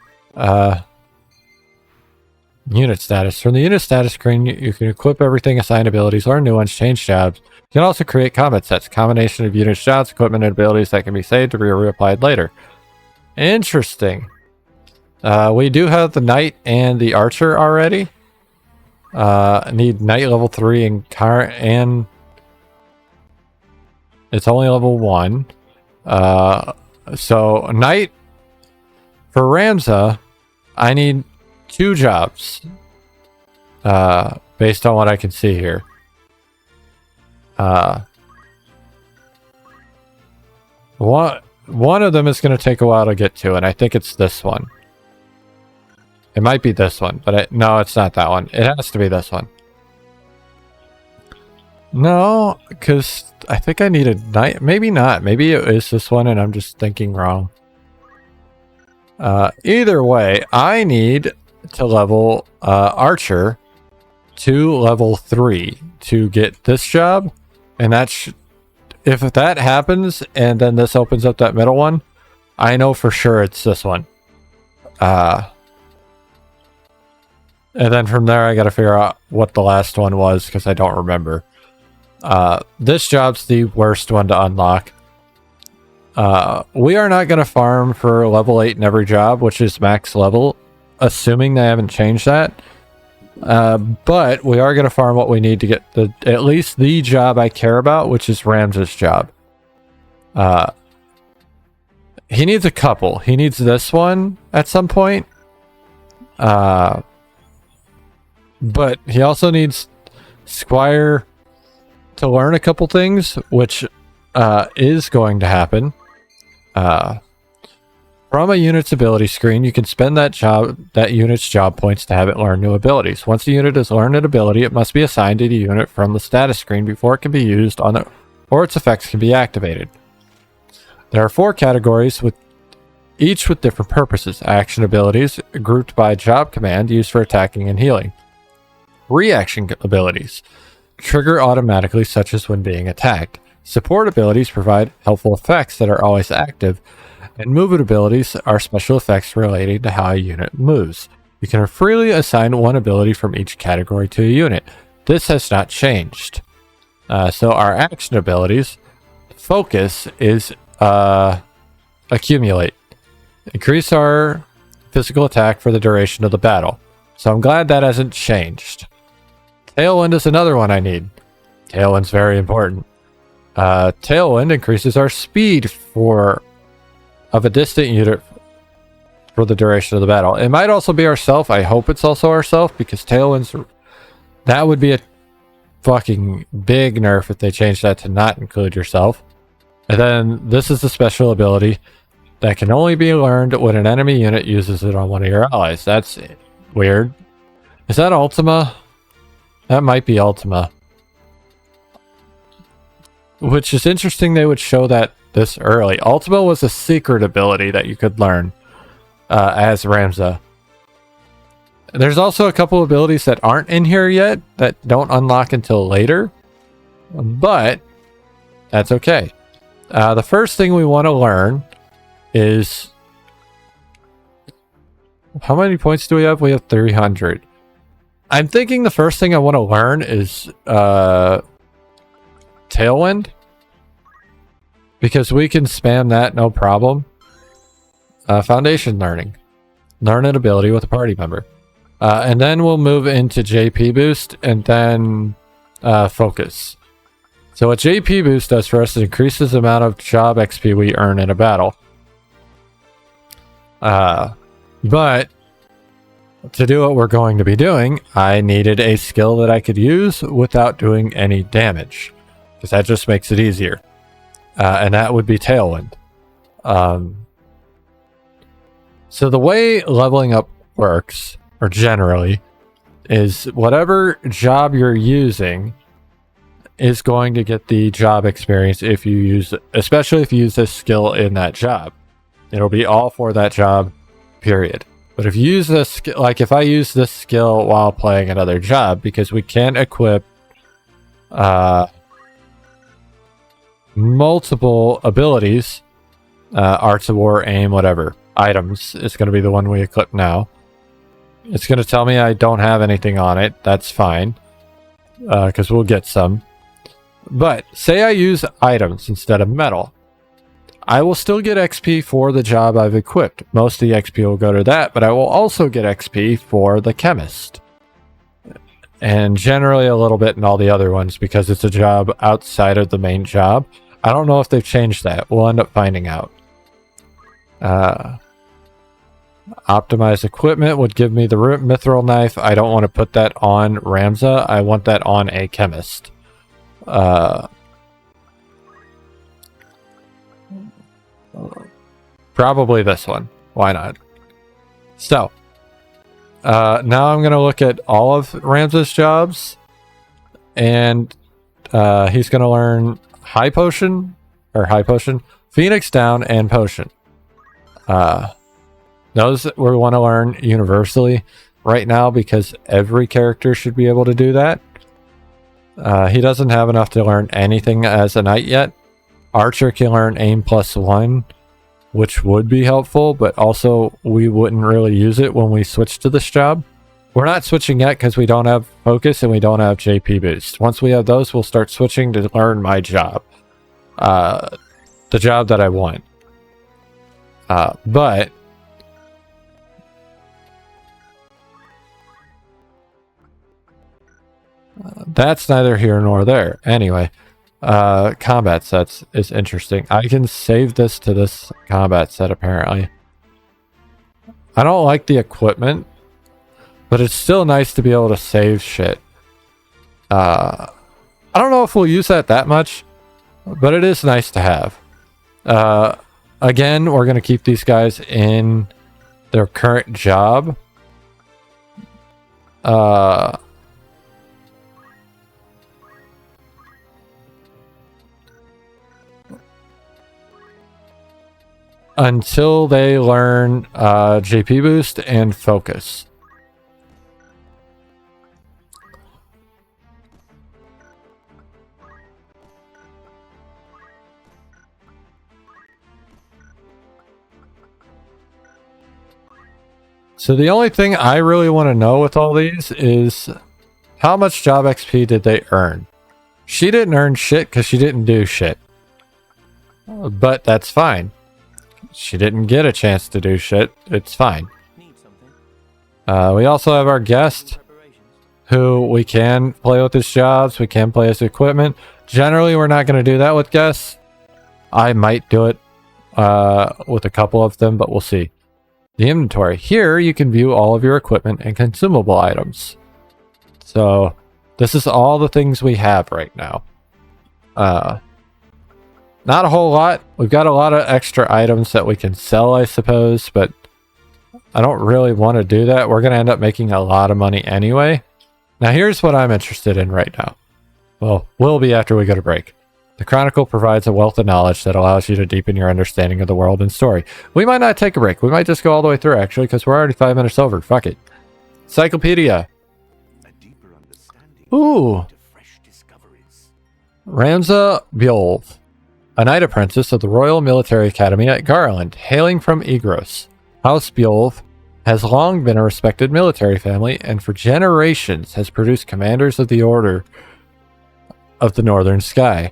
unit status. From the unit status screen, you can equip everything, assign abilities, learn new ones, change jobs. You can also create combat sets, combination of units, jobs, equipment, and abilities that can be saved to be reapplied later. Interesting. We do have the knight and the archer already. Need knight level 3 and it's only level 1. So knight for Ramza, I need 2 jobs. Based on what I can see here. One of them is going to take a while to get to, and I think it's this one. It might be this one, but no, it's not that one. It has to be this one. No, because I think I need a knight. Maybe not. Maybe it is this one and I'm just thinking wrong. Either way, I need to level Archer to level 3 to get this job. And if that happens and then this opens up that middle one, I know for sure it's this one. And then from there, I got to figure out what the last one was because I don't remember. This job's the worst one to unlock. We are not going to farm for level 8 in every job, which is max level, assuming they haven't changed that. But we are going to farm what we need to get at least the job I care about, which is Rams's job. He needs a couple. He needs this one at some point. But he also needs Squire to learn a couple things, which is going to happen. From a unit's ability screen, you can spend that unit's job points to have it learn new abilities. Once a unit has learned an ability, it must be assigned to the unit from the status screen before it can be used or its effects can be activated. There are 4 categories, each with different purposes. Action abilities, grouped by job command, used for attacking and healing. Reaction abilities, trigger automatically, such as when being attacked. Support abilities provide helpful effects that are always active, and movement abilities are special effects relating to how a unit moves. You can freely assign one ability from each category to a unit. This has not changed. So our action abilities, focus is accumulate. Increase our physical attack for the duration of the battle. So I'm glad that hasn't changed. Tailwind is another one I need. Tailwind's very important. Tailwind increases our speed of a distant unit for the duration of the battle. It might also be ourself. I hope it's also ourself because that would be a fucking big nerf if they changed that to not include yourself. And then this is the special ability that can only be learned when an enemy unit uses it on one of your allies. That's weird. Is that Ultima? That might be Ultima. Which is interesting they would show that this early. Ultima was a secret ability that you could learn as Ramza. There's also a couple abilities that aren't in here yet that don't unlock until later. But that's okay. The first thing we want to learn is... How many points do we have? We have 300. I'm thinking the first thing I want to learn is Tailwind. Because we can spam that no problem. Foundation learning. Learn an ability with a party member. And then we'll move into JP boost and then focus. So what JP boost does for us is increases the amount of job XP we earn in a battle. But to do what we're going to be doing, I needed a skill that I could use without doing any damage. Because that just makes it easier. And that would be Tailwind. So the way leveling up works, or generally, is whatever job you're using is going to get the job experience if you use, especially if you use this skill in that job. It'll be all for that job, period. But if you use this, like if I use this skill while playing another job, because we can't equip multiple abilities, Arts of War, Aim, whatever, items is going to be the one we equip now. It's going to tell me I don't have anything on it. That's fine, because we'll get some. But say I use items instead of metal. I will still get XP for the job I've equipped. Most of the XP will go to that, but I will also get XP for the chemist. And generally a little bit in all the other ones because it's a job outside of the main job. I don't know if they've changed that. We'll end up finding out. Optimized equipment would give me the mithril knife. I don't want to put that on Ramza. I want that on a chemist. Probably this one. Why not? So, Now I'm going to look at all of Ramses' jobs, and he's going to learn High Potion, Phoenix Down, and Potion. Those we want to learn universally right now because every character should be able to do that. He doesn't have enough to learn anything as a knight yet. Archer can learn aim +1, which would be helpful, but also we wouldn't really use it when we switch to this job. We're not switching yet because we don't have focus and we don't have JP boost. Once we have those, we'll start switching to learn my job. The job that I want. But that's neither here nor there. Anyway, combat sets is interesting. I can save this to this combat set apparently. I don't like the equipment, but it's still nice to be able to save shit. I don't know if we'll use that much, but it is nice to have. Again, we're going to keep these guys in their current job. Until they learn JP boost and focus. So the only thing I really want to know with all these is how much job XP did they earn? She didn't earn shit because she didn't do shit. But that's fine. She didn't get a chance to do shit. It's fine. We also have our guest, who we can play with his jobs. We can play his equipment. Generally, we're not going to do that with guests. I might do it with a couple of them, but we'll see. The inventory. Here, you can view all of your equipment and consumable items. So, this is all the things we have right now. Not a whole lot. We've got a lot of extra items that we can sell, I suppose, but I don't really want to do that. We're going to end up making a lot of money anyway. Now, here's what I'm interested in right now. Well, will be after we go to break. The Chronicle provides a wealth of knowledge that allows you to deepen your understanding of the world and story. We might not take a break. We might just go all the way through, actually, because we're already 5 minutes over. Fuck it. Encyclopedia. Ooh. Ramza Bjolv, a knight apprentice of the Royal Military Academy at Garland, hailing from Egros. House Bjolv has long been a respected military family and for generations has produced commanders of the Order of the Northern Sky.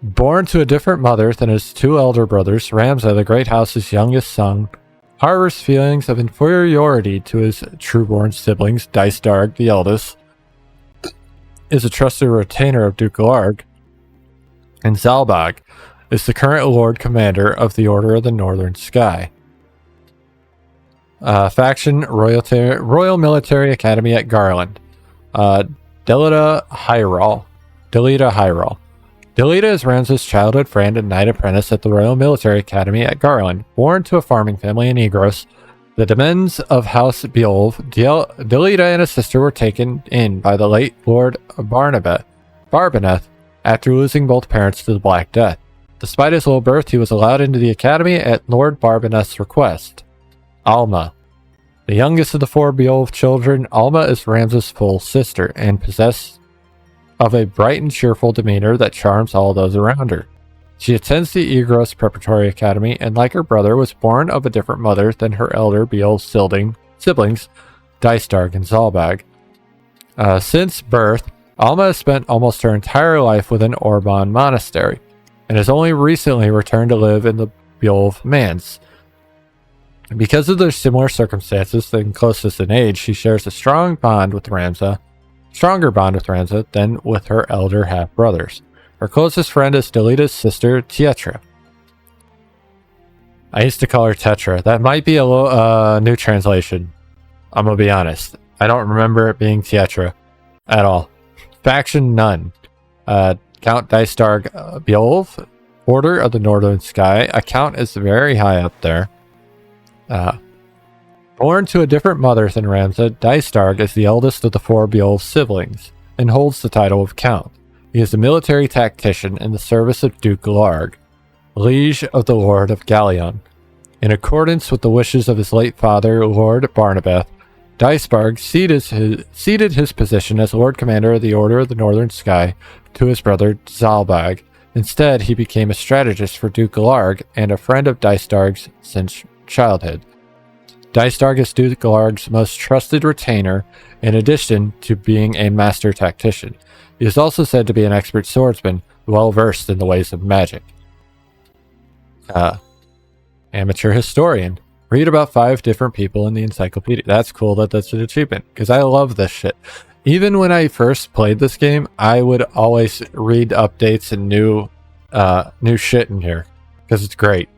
Born to a different mother than his two elder brothers, Ramza, the great house's youngest son, harbors feelings of inferiority to his true-born siblings. Dystarg, the eldest, is a trusted retainer of Duke Larg, and Zalbag is the current Lord Commander of the Order of the Northern Sky. Faction Royal Military Academy at Garland. Delita Hyrule. Delita is Ramza's childhood friend and knight apprentice at the Royal Military Academy at Garland. Born to a farming family in Egros, the demesnes of House Bjolv, Delita and his sister were taken in by the late Lord Barbaneth after losing both parents to the Black Death. Despite his low birth, he was allowed into the academy at Lord Barbaneth's request. Alma. The youngest of the 4 Bjolv children, Alma is Ramza's full sister and possessed of a bright and cheerful demeanor that charms all those around her. She attends the Egros Preparatory Academy and, like her brother, was born of a different mother than her elder Bjolv siblings, Dystarg and Zalbag. Since birth, Alma has spent almost her entire life within Orban Monastery, and has only recently returned to live in the Bjolv Manse. Because of their similar circumstances and closeness in age, she shares a stronger bond with Ramza than with her elder half-brothers. Her closest friend is Delita's sister, Tietra. I used to call her Tetra. That might be a new translation. I'm gonna be honest. I don't remember it being Tietra at all. Faction None. Count Dystarg Bjolv, Order of the Northern Sky. A count is very high up there. Born to a different mother than Ramza, Dystarg is the eldest of the 4 Beowulf siblings, and holds the title of Count. He is a military tactician in the service of Duke Larg, liege of the Lord of Gallion. In accordance with the wishes of his late father, Lord Barnabeth, Dystarg ceded his position as Lord Commander of the Order of the Northern Sky to his brother Zalbag. Instead, he became a strategist for Duke Larg and a friend of Dystarg's since childhood. Dystarg is Duke Larg's most trusted retainer, in addition to being a master tactician. He is also said to be an expert swordsman, well versed in the ways of magic. Amateur historian. Read about 5 different people in the encyclopedia. That's cool that that's an achievement, because I love this shit. Even when I first played this game, I would always read updates and new shit in here, because it's great.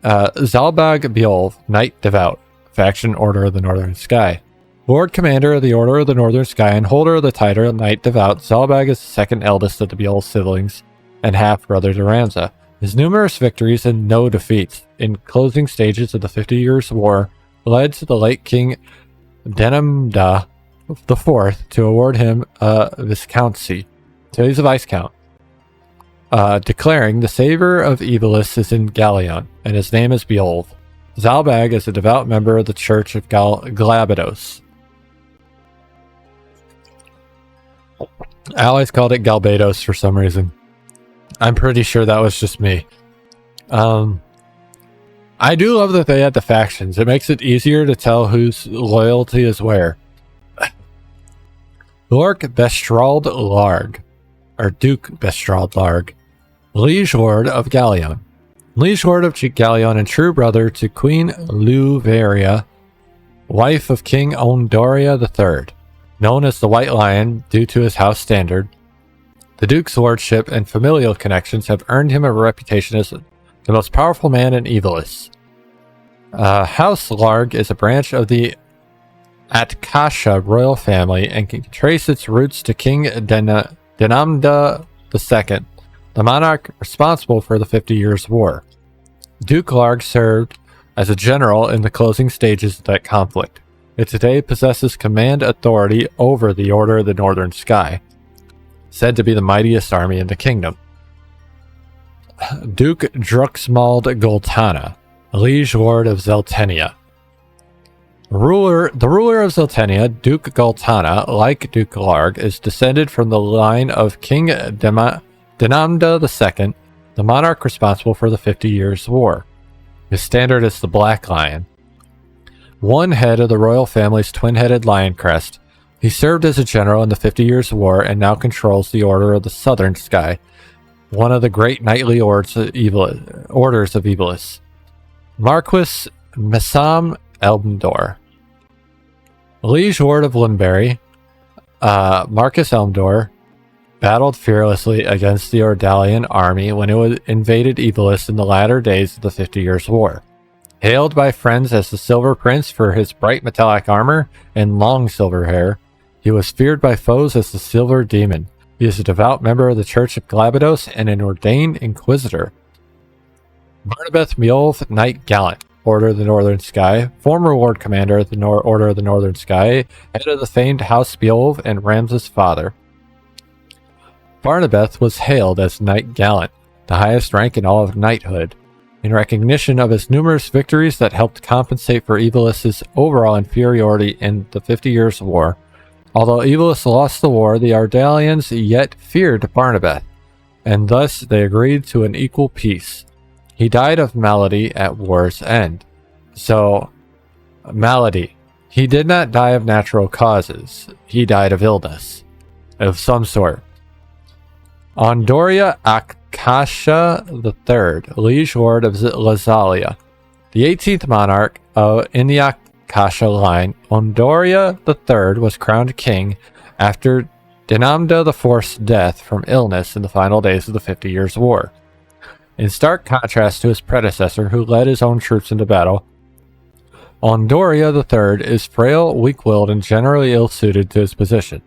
Zalbag Beowulf, Knight Devout, Faction Order of the Northern Sky. Lord Commander of the Order of the Northern Sky and holder of the title Knight Devout, Zalbag is the second eldest of the Beowulf siblings and half-brother to Ramza. His numerous victories and no defeats in closing stages of the 50 Years' War led to the late King Denamda IV to award him a viscountcy. So he's a viscount. Declaring the savior of Ivalice is in Gallion, and his name is Beowulf. Zalbag is a devout member of the Church of Glabados. I always called it Galbados for some reason. I'm pretty sure that was just me. I do love that they had the factions. It makes it easier to tell whose loyalty is where. Lord Bestrald Larg, or Duke Bestrald Larg, Liege Lord of Gallion. Liege Lord of Gallion and true brother to Queen Luveria, wife of King Ondoria III, known as the White Lion due to his house standard. The Duke's lordship and familial connections have earned him a reputation as the most powerful man in Ivalice. House Larg is a branch of the Atkasha royal family and can trace its roots to King Denamda II, the monarch responsible for the 50 Years' War. Duke Larg served as a general in the closing stages of that conflict. It today possesses command authority over the Order of the Northern Sky, said to be the mightiest army in the kingdom. Duke Druxmald Goltana, Liege Lord of Zeltenia. The ruler of Zeltenia, Duke Goltana, like Duke Larg, is descended from the line of King Denamda II, the monarch responsible for the 50 Years' War. His standard is the Black Lion. One head of the royal family's twin-headed lion crest, he served as a general in the 50 Years' War and now controls the Order of the Southern Sky, one of the great knightly orders of Ivalice. Marquis Messam Elmdor. Liege Lord of Limbury, Marcus Elmdor battled fearlessly against the Ordalian army when it invaded Ivalice in the latter days of the 50 Years' War. Hailed by friends as the Silver Prince for his bright metallic armor and long silver hair, he was feared by foes as the Silver Demon. He is a devout member of the Church of Glabados and an ordained inquisitor. Barnabeth Beowulf, Knight Gallant, Order of the Northern Sky, former Lord Commander of the Order of the Northern Sky, head of the famed House Beowulf and Ramza's father. Barnabeth was hailed as Knight Gallant, the highest rank in all of knighthood, in recognition of his numerous victories that helped compensate for Ivalice's overall inferiority in the 50 Years' War. Although Ivalice lost the war, the Ardalians yet feared Barnabeth, and thus they agreed to an equal peace. He died of malady at war's end. So, malady. He did not die of natural causes. He died of illness of some sort. Ondoria Akasha III, Liege Lord of Lazalia. The 18th monarch in the Akasha line, Ondoria III was crowned king after Denamda IV's death from illness in the final days of the 50 Years' War. In stark contrast to his predecessor, who led his own troops into battle, Ondoria III is frail, weak-willed, and generally ill-suited to his position.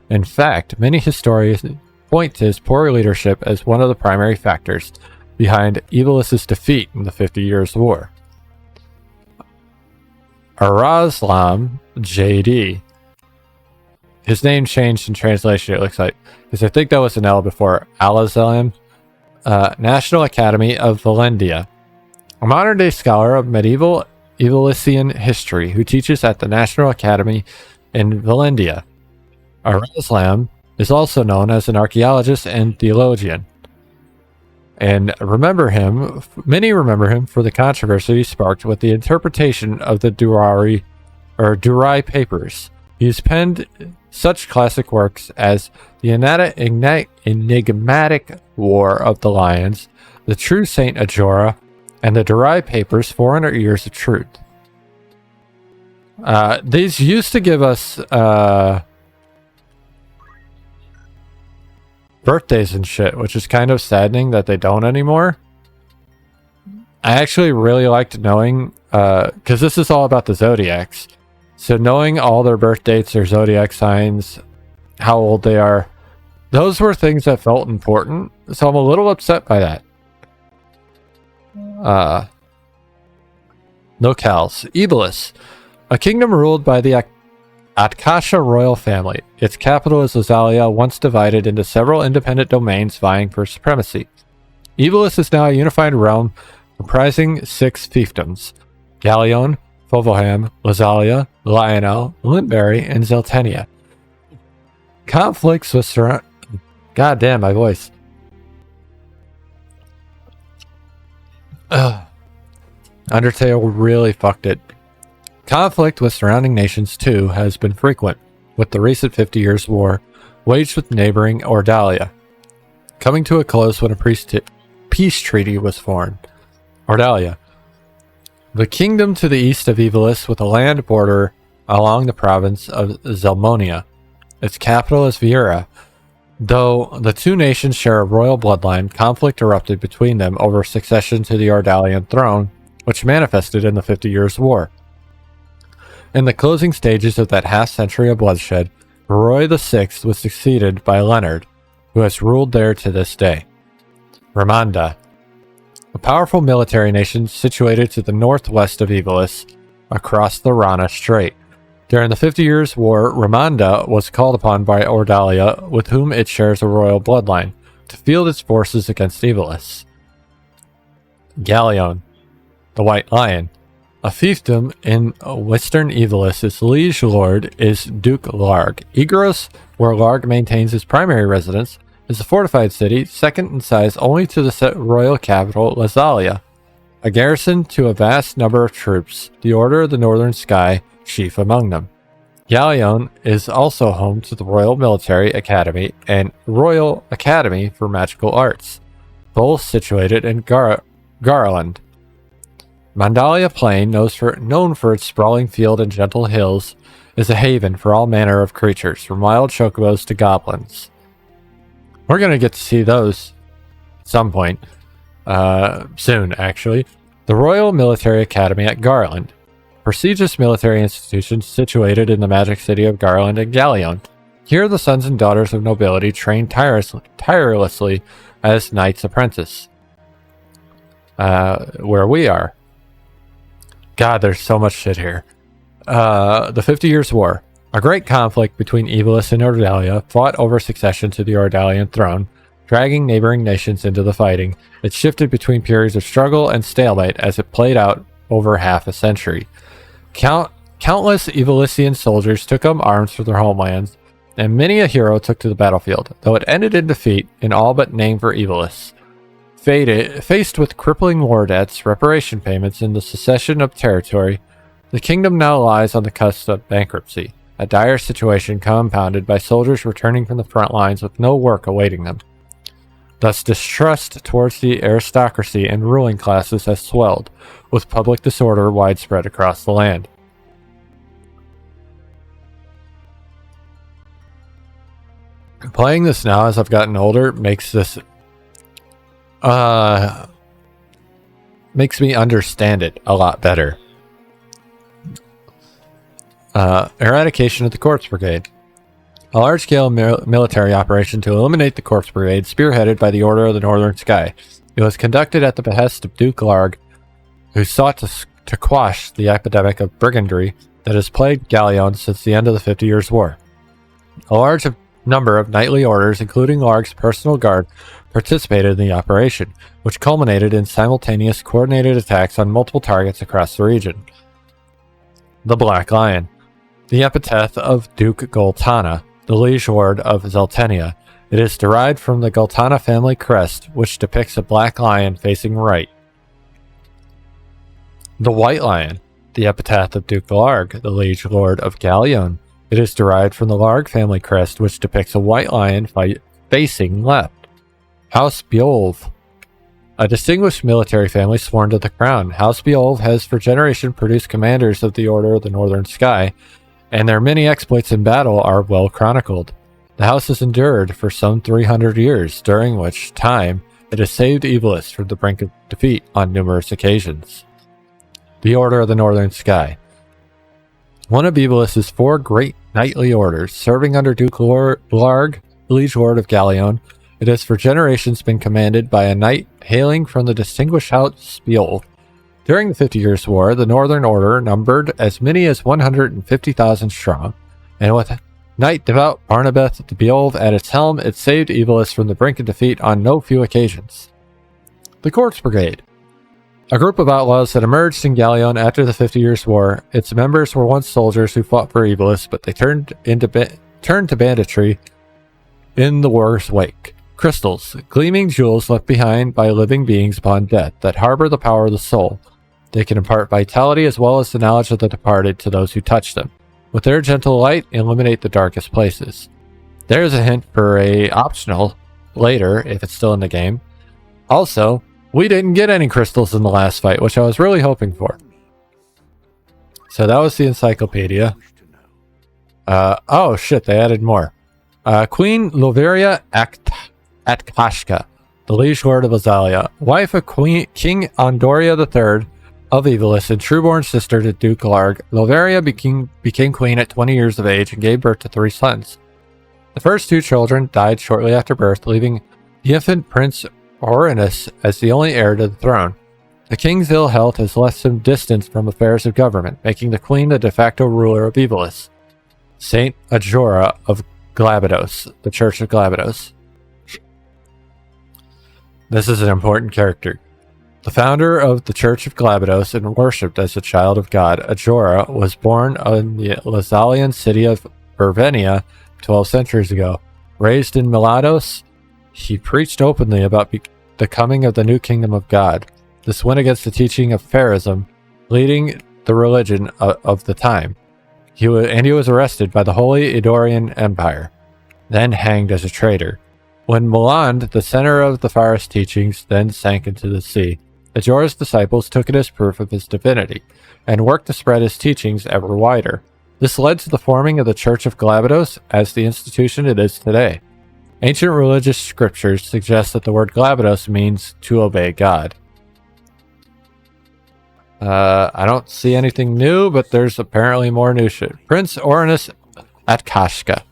In fact, many historians point to his poor leadership as one of the primary factors behind Ivalice's defeat in the 50 Years' War. Arazlam JD. His name changed in translation, it looks like, because I think that was an L before. Alazam, National Academy of Valendia. A modern-day scholar of medieval Ivalician history who teaches at the National Academy in Valendia. Arazlam is also known as an archaeologist and theologian. And many remember him for the controversy sparked with the interpretation of the Durai papers. He has penned such classic works as the Enigmatic War of the Lions, the True Saint Ajora, and the Durai Papers, 400 Years of Truth. These used to give us birthdays and shit, which is kind of saddening that they don't anymore. I actually really liked knowing, because this is all about the zodiacs. So knowing all their birth dates, their zodiac signs, how old they are, those were things that felt important. So I'm a little upset by that. Locales. Ivalice. A kingdom ruled by the Atkasha royal family. Its capital is Lazalia, once divided into several independent domains vying for supremacy. Ivalice is now a unified realm comprising 6 fiefdoms. Galleon, Fovoham, Lazalia, Lionel, Lintbury, and Zeltenia. Conflicts with God damn, my voice. Undertale really fucked it. Conflict with surrounding nations, too, has been frequent, with the recent 50 Years' War waged with neighboring Ordalia, coming to a close when a peace treaty was formed. Ordalia. The kingdom to the east of Ivalice with a land border along the province of Zelmonia. Its capital is Viera. Though the two nations share a royal bloodline, conflict erupted between them over succession to the Ordalian throne, which manifested in the 50 Years' War. In the closing stages of that half-century of bloodshed, Roy VI was succeeded by Leonard, who has ruled there to this day. Ramanda. A powerful military nation situated to the northwest of Ivalice, across the Rana Strait. During the 50 Years' War, Ramanda was called upon by Ordalia, with whom it shares a royal bloodline, to field its forces against Ivalice. Galleon. The White Lion. A fiefdom in western Ivalice's liege lord is Duke Larg. Igros, where Larg maintains his primary residence, is a fortified city, second in size only to the royal capital, Lazalia. A garrison to a vast number of troops, the Order of the Northern Sky, chief among them. Galleon is also home to the Royal Military Academy and Royal Academy for Magical Arts, both situated in Garland. Mandalia Plain, known for its sprawling field and gentle hills, is a haven for all manner of creatures, from wild chocobos to goblins. We're going to get to see those at some point. Soon, actually. The Royal Military Academy at Garland. Prestigious military institution situated in the magic city of Garland and Galleon. Here the sons and daughters of nobility train tirelessly as knights apprentice. Where we are. God, there's so much shit here. The 50 Years' War. A great conflict between Ivalice and Ordalia fought over succession to the Ordalian throne, dragging neighboring nations into the fighting. It shifted between periods of struggle and stalemate as it played out over half a century. Countless Ivalician soldiers took up arms for their homelands, and many a hero took to the battlefield, though it ended in defeat in all but name for Ivalice. Faced with crippling war debts, reparation payments, and the secession of territory, the kingdom now lies on the cusp of bankruptcy, a dire situation compounded by soldiers returning from the front lines with no work awaiting them. Thus, distrust towards the aristocracy and ruling classes has swelled, with public disorder widespread across the land. Playing this now as I've gotten older makes me understand it a lot better. Eradication of the Corpse Brigade. A large-scale military operation to eliminate the Corpse Brigade, spearheaded by the Order of the Northern Sky. It was conducted at the behest of Duke Larg, who sought to quash the epidemic of brigandry that has plagued Galleon since the end of the 50 Years' War. A large number of knightly orders, including Larg's personal guard, participated in the operation, which culminated in simultaneous coordinated attacks on multiple targets across the region. The Black Lion. The epithet of Duke Goltana, the liege lord of Zeltenia. It is derived from the Goltana family crest, which depicts a black lion facing right. The White Lion. The epithet of Duke Larg, the liege lord of Galleon. It is derived from the Larg family crest, which depicts a white lion facing left. House Beowulf. A distinguished military family sworn to the crown. House Beowulf has for generations produced commanders of the Order of the Northern Sky, and their many exploits in battle are well chronicled. The house has endured for some 300 years, during which time it has saved Ivalice from the brink of defeat on numerous occasions. The Order of the Northern Sky. One of Ivalice's 4 great knightly orders, serving under Duke Larg, liege lord of Galleon, it has for generations been commanded by a knight hailing from the distinguished House Beowulf. During the 50 Years' War, the Northern Order numbered as many as 150,000 strong, and with Knight Devout Barnabeth de Beowulf at its helm, it saved Ivalice from the brink of defeat on no few occasions. The Corpse Brigade. A group of outlaws that emerged in Galleon after the 50 Years' War. Its members were once soldiers who fought for Ivalice, but they turned to banditry in the war's wake. Crystals, gleaming jewels left behind by living beings upon death that harbor the power of the soul. They can impart vitality as well as the knowledge of the departed to those who touch them. With their gentle light, illuminate the darkest places. There's a hint for a optional later, if it's still in the game. Also, we didn't get any crystals in the last fight, which I was really hoping for. So that was the encyclopedia. Oh shit, they added more. Queen Loveria Atkashka, the liege lord of Azalia, wife of King Andoria III of Ivalice and trueborn sister to Duke Larg, Loveria became queen at 20 years of age and gave birth to 3 sons. The first 2 children died shortly after birth, leaving the infant Prince Orinus as the only heir to the throne. The king's ill health has left him distant from affairs of government, making the queen the de facto ruler of Ivalice. Saint Ajora of Glabados, the Church of Glabados. This is an important character. The founder of the Church of Glabados and worshipped as a child of God, Ajora was born in the Lazalian city of Urvenia 12 centuries ago. Raised in Milados, he preached openly about the coming of the new kingdom of God. This went against the teaching of Pharism, leading the religion of the time. He was arrested by the Holy Edorean Empire, then hanged as a traitor. When Milan, the center of the Pharisee teachings, then sank into the sea, Ajora's disciples took it as proof of his divinity, and worked to spread his teachings ever wider. This led to the forming of the Church of Glabados as the institution it is today. Ancient religious scriptures suggest that the word Glabados means to obey God. I don't see anything new, but there's apparently more new shit. Prince Orinus Atkashka.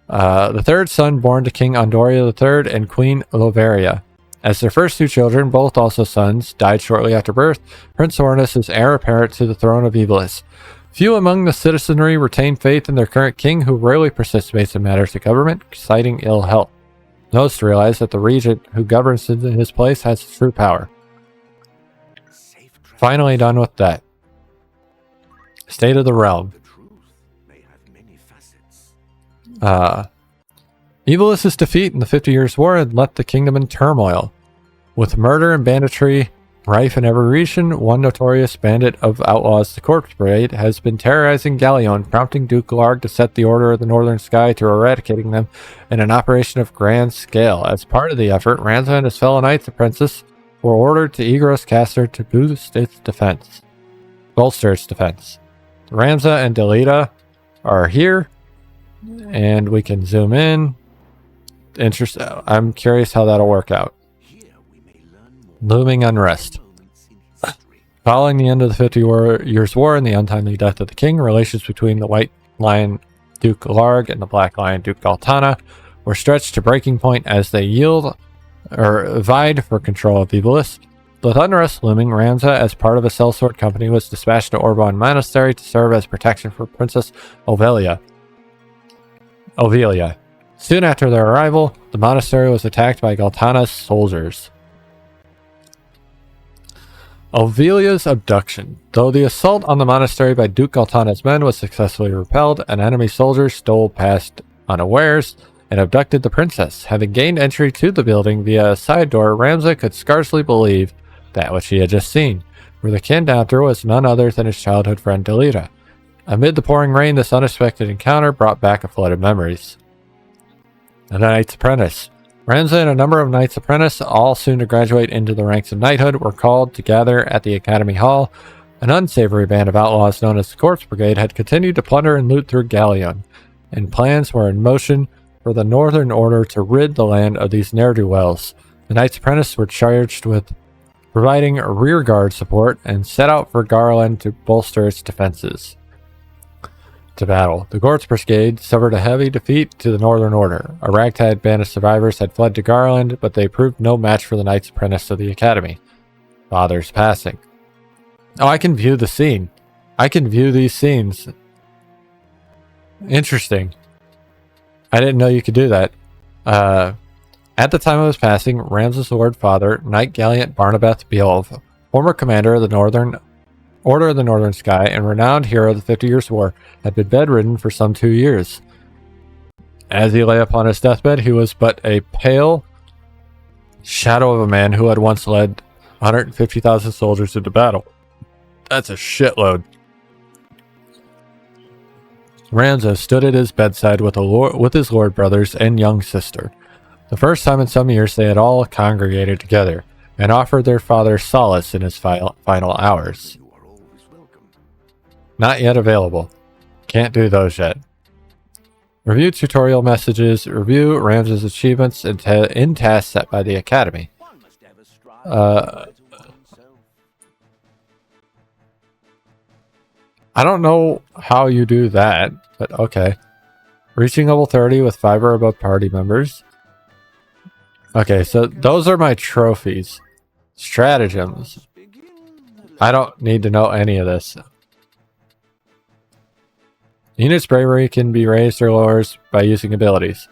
The third son born to King Andoria III and Queen Loveria. As their first 2 children, both also sons, died shortly after birth, Prince Orinus is heir apparent to the throne of Ivalice. Few among the citizenry retain faith in their current king, who rarely participates in matters of government, citing ill health. Most realize that the regent who governs in his place has true power. Finally done with that. State of the realm. Ivalice's defeat in the 50 Years' War had left the kingdom in turmoil. With murder and banditry rife in every region, one notorious bandit of outlaws, the Corpse Brigade, has been terrorizing Galleon, prompting Duke Larg to set the Order of the Northern Sky to eradicating them in an operation of grand scale. As part of the effort, Ramza and his fellow knights apprentices were ordered to Egros Castor to bolster its defense. Ramza and Delita are here, and we can zoom in. I'm curious how that'll work out. Looming unrest. Following the end of the 50 Years' War and the untimely death of the king, relations between the White Lion Duke Larg and the Black Lion Duke Galtana were stretched to breaking point as they vied for control of Ivalice. With unrest looming, Ramza, as part of a sellsword company, was dispatched to Orbon Monastery to serve as protection for Princess Ovelia. Soon after their arrival, the monastery was attacked by Galtana's soldiers. Ovelia's abduction. Though the assault on the monastery by Duke Galtana's men was successfully repelled, an enemy soldier stole past unawares and abducted the princess. Having gained entry to the building via a side door, Ramza could scarcely believe that which he had just seen, where the kidnapper was none other than his childhood friend Delita. Amid the pouring rain, this unexpected encounter brought back a flood of memories. The Knight's Apprentice. Ramza and a number of Knights Apprentice, all soon to graduate into the ranks of knighthood, were called to gather at the Academy Hall. An unsavory band of outlaws known as the Corpse Brigade had continued to plunder and loot through Galleon, and plans were in motion for the Northern Order to rid the land of these ne'er-do-wells. The Knights Apprentice were charged with providing rearguard support and set out for Garland to bolster its defenses. To battle. The Corpse Brigade suffered a heavy defeat to the Northern Order. A ragtag band of survivors had fled to Garland, but they proved no match for the Knights Apprentice of the Academy. Father's passing. Oh, I can view the scene. I can view these scenes. Interesting. I didn't know you could do that. At the time of his passing, Ramza's Lord Father, Knight Gallant Barnabeth Beowulf, former commander of the Northern Order of the Northern Sky and renowned hero of the 50 Years' War, had been bedridden for some 2 years. As he lay upon his deathbed, he was but a pale shadow of a man who had once led 150,000 soldiers into battle. That's a shitload. Ramza stood at his bedside with his lord brothers and young sister. The first time in some years they had all congregated together and offered their father solace in his final hours. Not yet available. Can't do those yet. Review tutorial messages. Review Ramza's achievements in tasks set by the Academy. I don't know how you do that, but okay. Reaching level 30 with 5 or above party members. Okay, so those are my trophies. Stratagems. I don't need to know any of this. Unit's bravery can be raised or lowered by using abilities.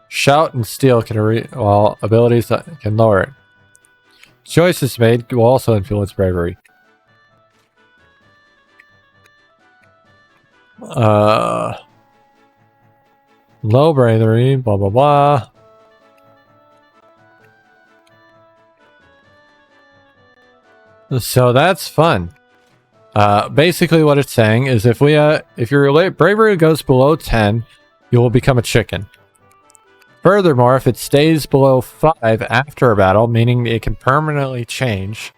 Shout and steal can while abilities can lower it. Choices made will also influence bravery. Low bravery, blah blah blah. So that's fun. Basically what it's saying is if your bravery goes below 10, you will become a chicken. Furthermore, if it stays below 5 after a battle, meaning it can permanently change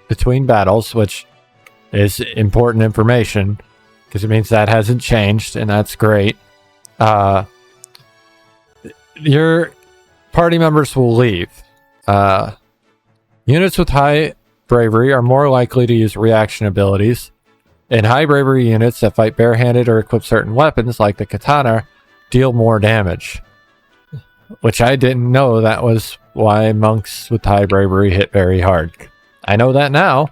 between battles, which is important information because it means that hasn't changed, and that's great. Your party members will leave. Units with high bravery are more likely to use reaction abilities, and high bravery units that fight barehanded or equip certain weapons like the katana deal more damage. Which I didn't know that was why monks with high bravery hit very hard. I know that now.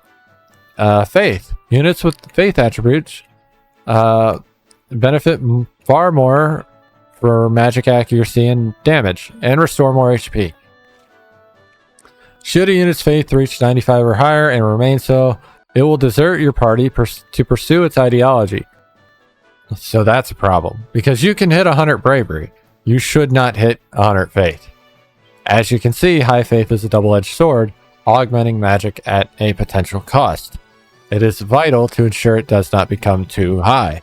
Faith. Units with faith attributes benefit far more for magic accuracy and damage, and restore more HP. Should a unit's faith reach 95 or higher and remain so, it will desert your party to pursue its ideology. So that's a problem, because you can hit 100 bravery. You should not hit 100 faith. As you can see, high faith is a double-edged sword, augmenting magic at a potential cost. It is vital to ensure it does not become too high.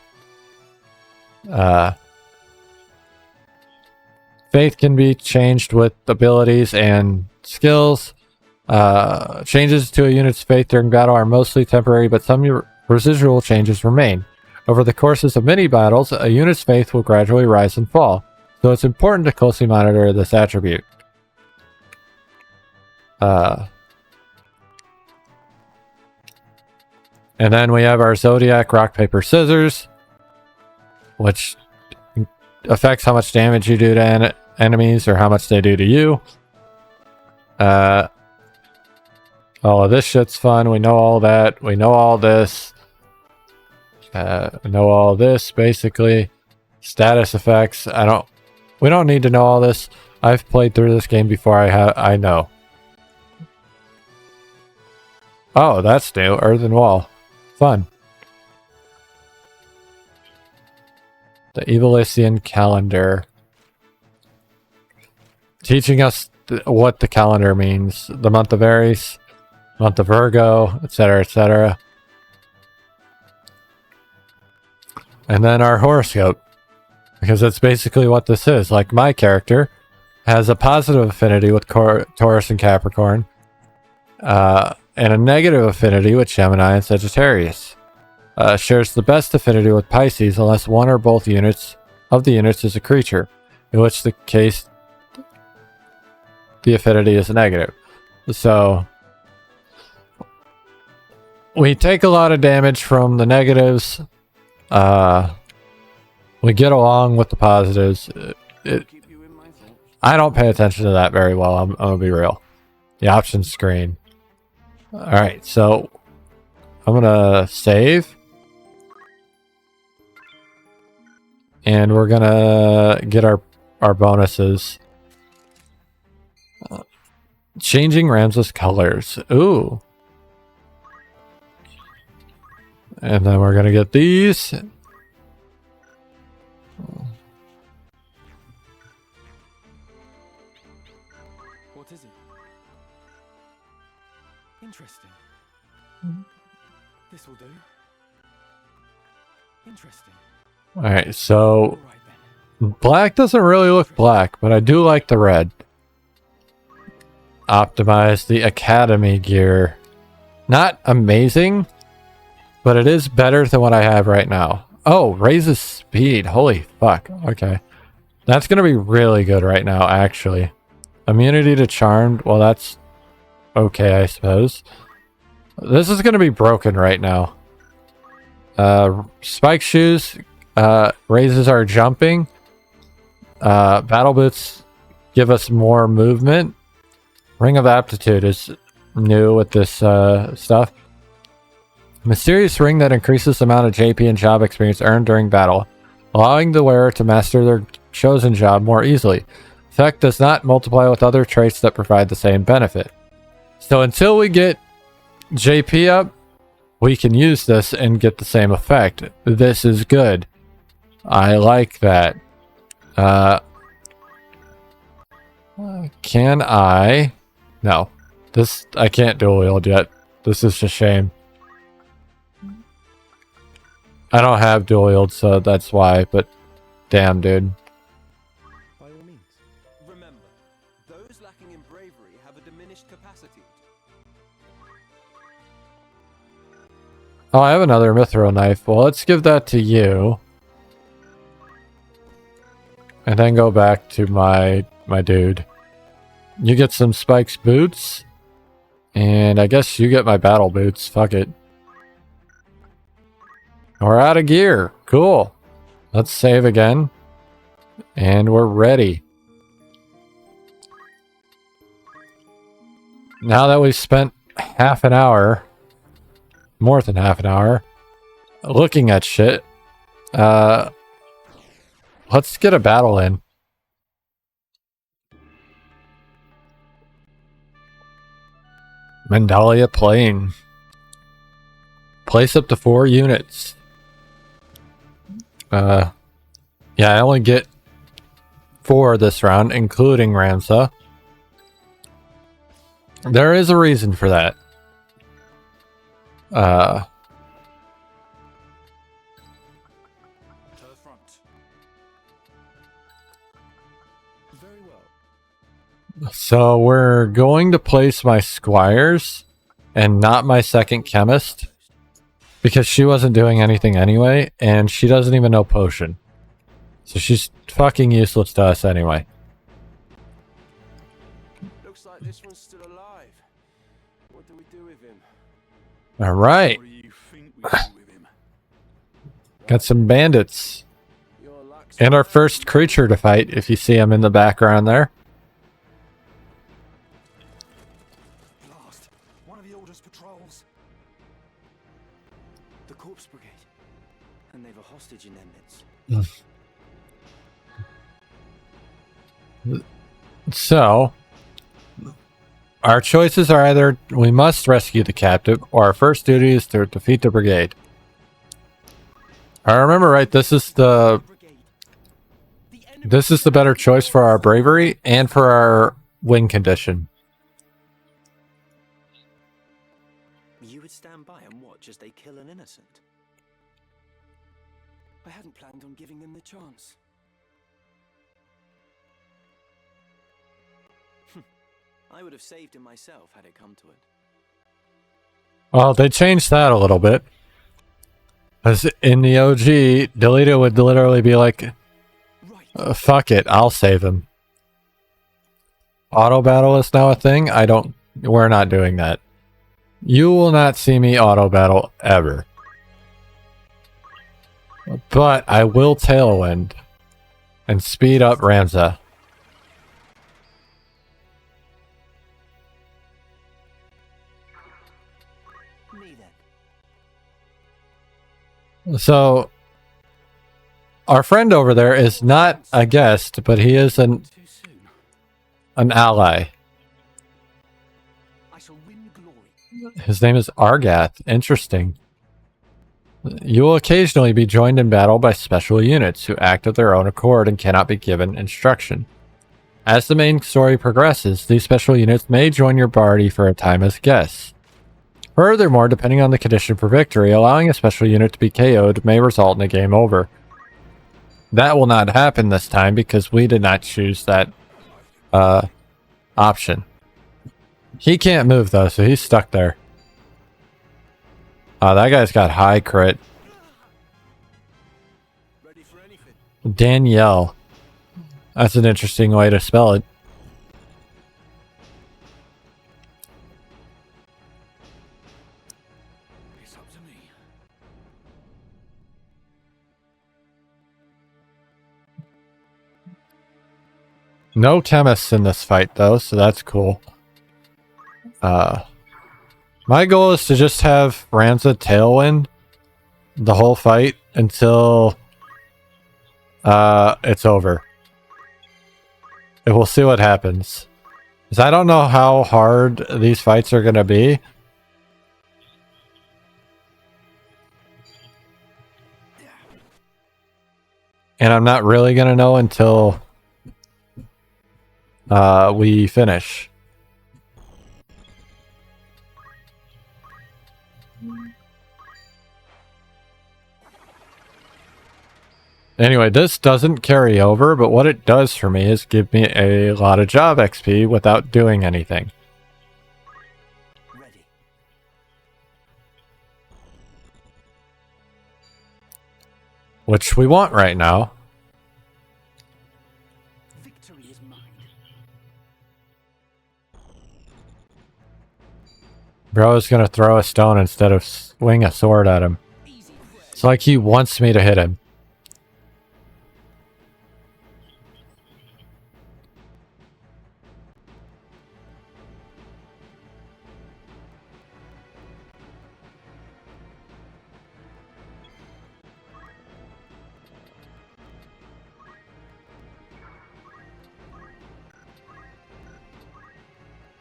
Faith can be changed with abilities and skills. Changes to a unit's faith during battle are mostly temporary, but some residual changes remain. Over the courses of many battles, a unit's faith will gradually rise and fall, so it's important to closely monitor this attribute. And then we have our Zodiac Rock, Paper, Scissors, which affects how much damage you do to enemies or how much they do to you. Oh, this shit's fun. We know all that. We know all this. Know all this, basically. Status effects. We don't need to know all this. I've played through this game before. I know. Oh, that's new. Earthen wall. Fun. The Evalician calendar. Teaching us what the calendar means. The month of Aries, month of Virgo, etc., etc. And then our horoscope. Because that's basically what this is. Like, my character has a positive affinity with Taurus and Capricorn. And a negative affinity with Gemini and Sagittarius. Shares the best affinity with Pisces unless one or both of the units is a creature, in which the case the affinity is negative. So we take a lot of damage from the negatives. We get along with the positives. I don't pay attention to that very well. I'm gonna be real. The options screen. Alright, so I'm gonna save. And we're gonna get our bonuses. Changing Ramses colors. Ooh. And then we're gonna get these. What is it? Interesting. This will do. Interesting. Alright, so black doesn't really look black, but I do like the red. Optimize the Academy gear. Not amazing, but it is better than what I have right now. Oh, raises speed. Holy fuck. Okay. That's going to be really good right now, actually. Immunity to Charmed. Well, that's okay, I suppose. This is going to be broken right now. Spike shoes raises our jumping. Battle boots give us more movement. Ring of Aptitude is new with this stuff. Mysterious ring that increases the amount of JP and job experience earned during battle, allowing the wearer to master their chosen job more easily. Effect does not multiply with other traits that provide the same benefit. So until we get JP up, we can use this and get the same effect. This is good. I like that. Can I? No. This, I can't dual wield yet. This is a shame. I don't have dual wield, so that's why, but damn, dude. By all means. Remember, those lacking in bravery have a diminished capacity. Oh, I have another mithril knife. Well, let's give that to you. And then go back to my dude. You get some Spike's boots. And I guess you get my battle boots. Fuck it. We're out of gear. Cool. Let's save again. And we're ready. Now that we've spent half an hour, more than half an hour, looking at shit, let's get a battle in. Mandalia Plain. Place up to 4 units. Yeah, I only get 4 this round, including Ramsa. There is a reason for that. To the front. Very well. So we're going to place my squires and not my second chemist. Because she wasn't doing anything anyway, and she doesn't even know potion. So she's fucking useless to us anyway. Looks like this one's still alive. What do we do with him? Alright. What do you think we do with him? Got some bandits. Your luck's And our first creature to fight, if you see him in the background there. Blast. one of the Order's patrols. The Corpse Brigade. And they've a hostage in their midst. So, our choices are either we must rescue the captive, or our first duty is to defeat the brigade. I remember right, this is the better choice for our bravery and for our win condition. You would stand by and watch as they kill an innocent? I hadn't planned on giving them the chance. I would have saved him myself had it come to it. Well, they changed that a little bit. As in the OG, Delita would literally be like, fuck it, I'll save him. Auto battle is now a thing. We're not doing that. You will not see me auto battle ever. But I will tailwind and speed up Ramza. Me then. So, our friend over there is not a guest, but he is an ally. I shall win glory. His name is Argath. Interesting. You will occasionally be joined in battle by special units who act of their own accord and cannot be given instruction. As the main story progresses, these special units may join your party for a time as guests. Furthermore, depending on the condition for victory, allowing a special unit to be KO'd may result in a game over. That will not happen this time because we did not choose that option. He can't move though, so he's stuck there. That guy's got high crit. Ready for anything. Danielle. That's an interesting way to spell it. It's up to me. No chemists in this fight though, so that's cool. My goal is to just have Ramza tailwind the whole fight until it's over. And we'll see what happens. Because I don't know how hard these fights are going to be. And I'm not really going to know until we finish. Anyway, this doesn't carry over, but what it does for me is give me a lot of job XP without doing anything. Ready. Which we want right now. Victory is mine. Bro is gonna throw a stone instead of swing a sword at him. It's like he wants me to hit him.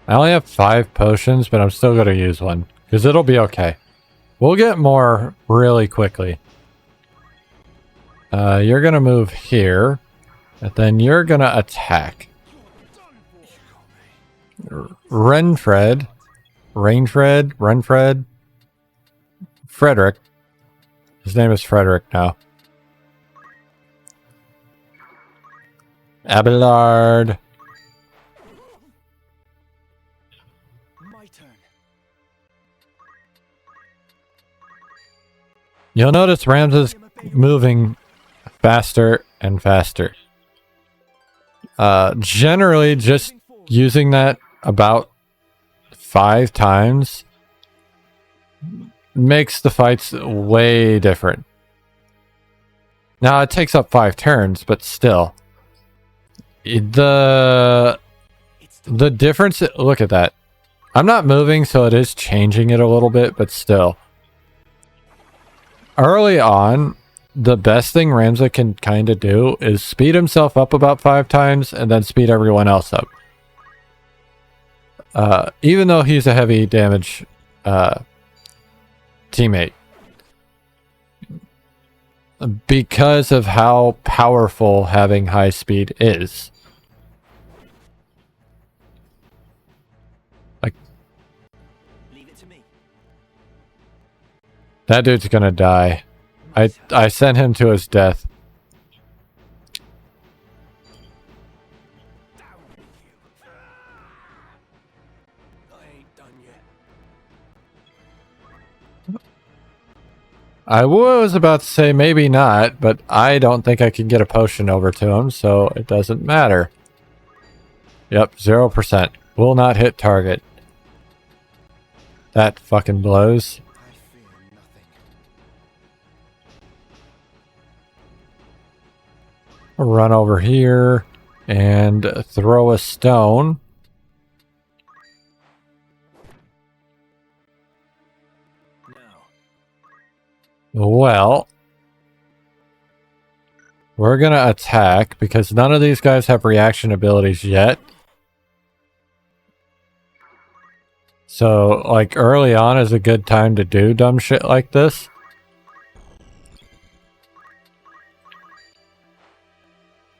I only have 5 potions, but I'm still going to use one. Because it'll be okay. We'll get more really quickly. You're going to move here. And then you're going to attack. Renfred. Frederick. His name is Frederick now. Abelard. My turn. You'll notice Ramza's moving faster and faster. Generally, just using that about 5 times makes the fights way different. Now, it takes up 5 turns, but still. The difference, look at that. I'm not moving, so it is changing it a little bit, but still. Early on, the best thing Ramza can kind of do is speed himself up about 5 times and then speed everyone else up. Even though he's a heavy damage teammate. Because of how powerful having high speed is. Like, Leave it to me. that dude's gonna die. I sent him to his death. I ain't done yet. I was about to say maybe not, but I don't think I can get a potion over to him, so it doesn't matter. Yep, 0%. Will not hit target. That fucking blows. I fear nothing. Run over here and throw a stone. Well, we're gonna attack because none of these guys have reaction abilities yet. So, like, early on is a good time to do dumb shit like this.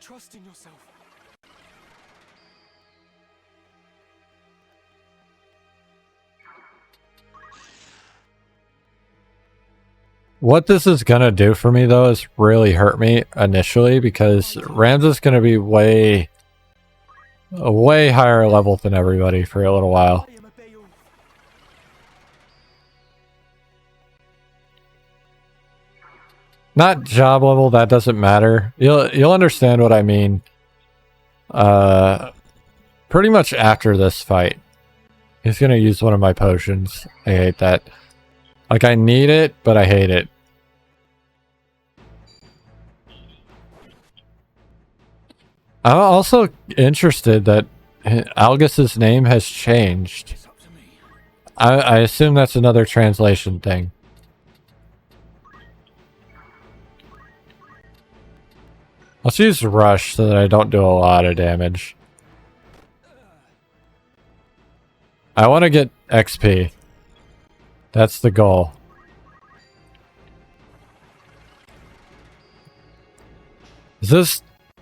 Trust in yourself. What this is gonna do for me, though, is really hurt me initially because Ramza's gonna be a way higher level than everybody for a little while. Not job level, that doesn't matter. You'll understand what I mean. Pretty much after this fight. He's gonna use one of my potions. I hate that. Like, I need it, but I hate it. I'm also interested that Algus's name has changed. I assume that's another translation thing. Let's use Rush so that I don't do a lot of damage. I want to get XP. That's the goal. This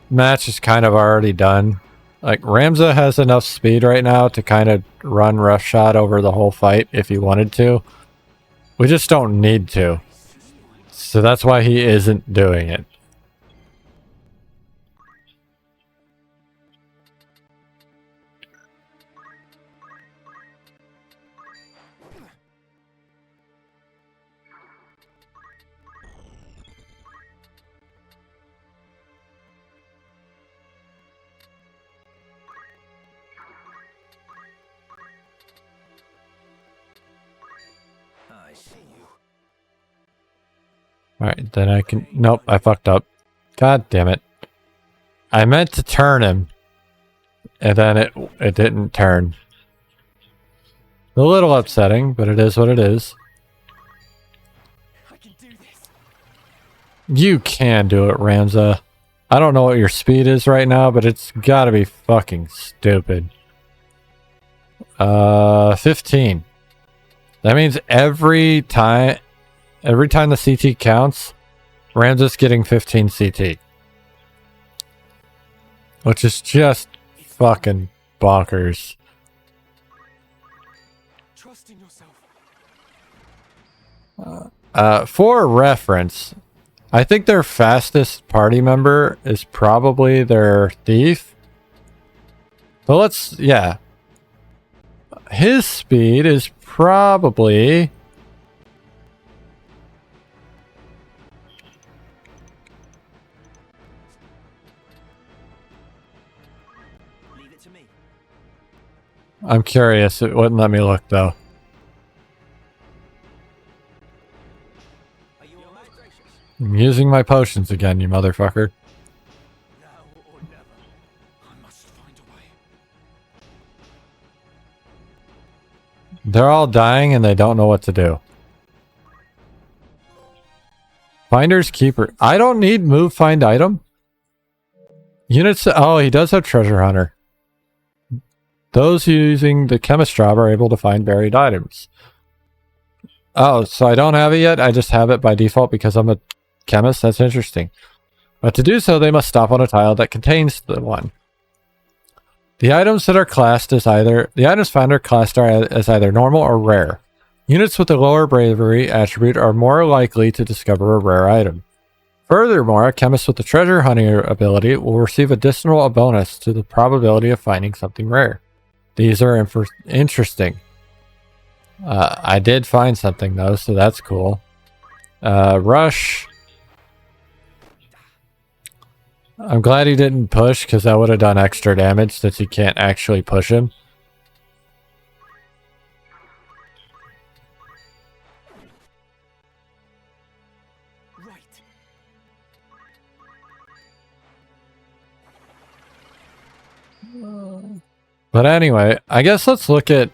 match is kind of already done. Like, Ramza has enough speed right now to kind of run roughshod over the whole fight if he wanted to. We just don't need to. So that's why he isn't doing it. I see you. Alright, then I can... Nope, I fucked up. God damn it. I meant to turn him. And then it didn't turn. A little upsetting, but it is what it is. I can do this. You can do it, Ramza. I don't know what your speed is right now, but it's gotta be fucking stupid. 15. That means every time the CT counts, Ramza's getting 15 CT. Which is just fucking bonkers. Trust in yourself. For reference, I think their fastest party member is probably their thief. So let's, yeah. His speed is probably... Leave it to me. I'm curious. It wouldn't let me look, though. Are you all right? I'm using my potions again, you motherfucker. Now or never. I must find a way. They're all dying and they don't know what to do. Finder's Keeper. I don't need move find item. Units. Oh, he does have Treasure Hunter. Those using the chemist job are able to find buried items. Oh, so I don't have it yet. I just have it by default because I'm a chemist. That's interesting. But to do so, they must stop on a tile that contains the one. The items that are classed as the items found are classed as either normal or rare. Units with a lower bravery attribute are more likely to discover a rare item. Furthermore, a chemist with the treasure hunting ability will receive additional bonus to the probability of finding something rare. These are interesting. I did find something though, so that's cool. Rush. I'm glad he didn't push because that would have done extra damage since he can't actually push him. But anyway, I guess let's look at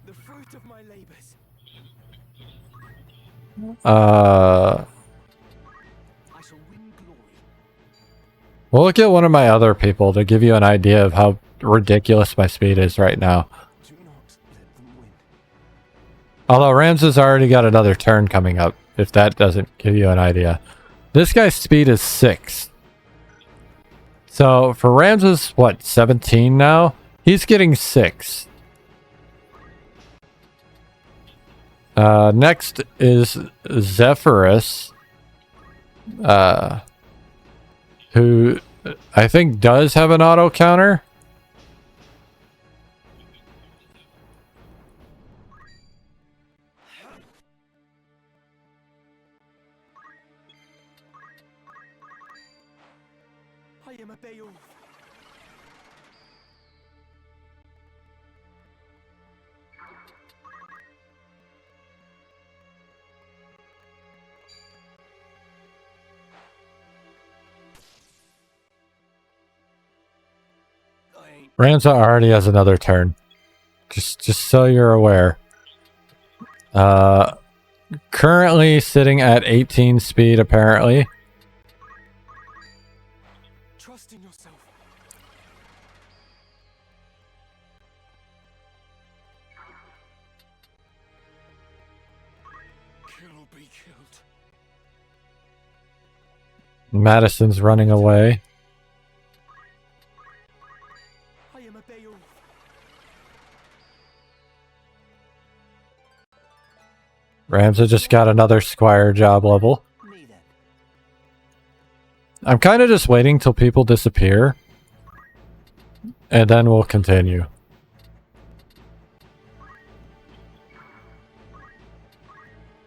The fruit of my labors. I shall win glory. we'll look at one of my other people to give you an idea of how ridiculous my speed is right now. Do not let them win. Although Rams has already got another turn coming up, if that doesn't give you an idea. This guy's speed is 6. So for Ramses, what, 17 now? He's getting 6. Next is Zephyrus, who I think does have an auto counter. I am a Beowulf. Ramza already has another turn. Just so you're aware. Currently sitting at 18 speed, apparently. Trust in yourself. Kill or be killed. Madison's running away. I am a Beowulf. Ramza just got another Squire job level. Me then. I'm kind of just waiting till people disappear. And then we'll continue.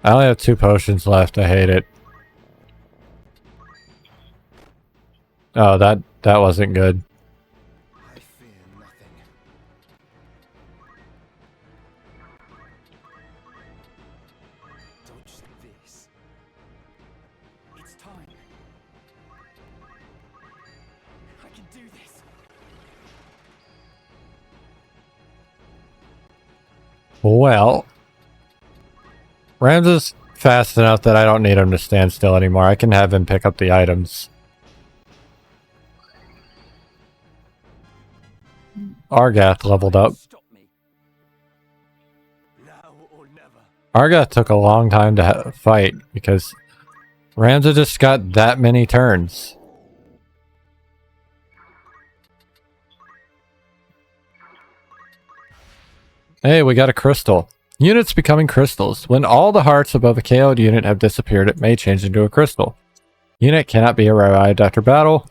I only have 2 potions left. I hate it. Oh, that wasn't good. I fear nothing. Dodge this. It's time. I can do this. Well, Rams is fast enough that I don't need him to stand still anymore. I can have him pick up the items. Argath leveled up. Stop me. Now or never. Argath took a long time to fight because Ramza just got that many turns. Hey, we got a crystal. Units becoming crystals. When all the hearts above a KO'd unit have disappeared, it may change into a crystal. Unit cannot be revived after battle.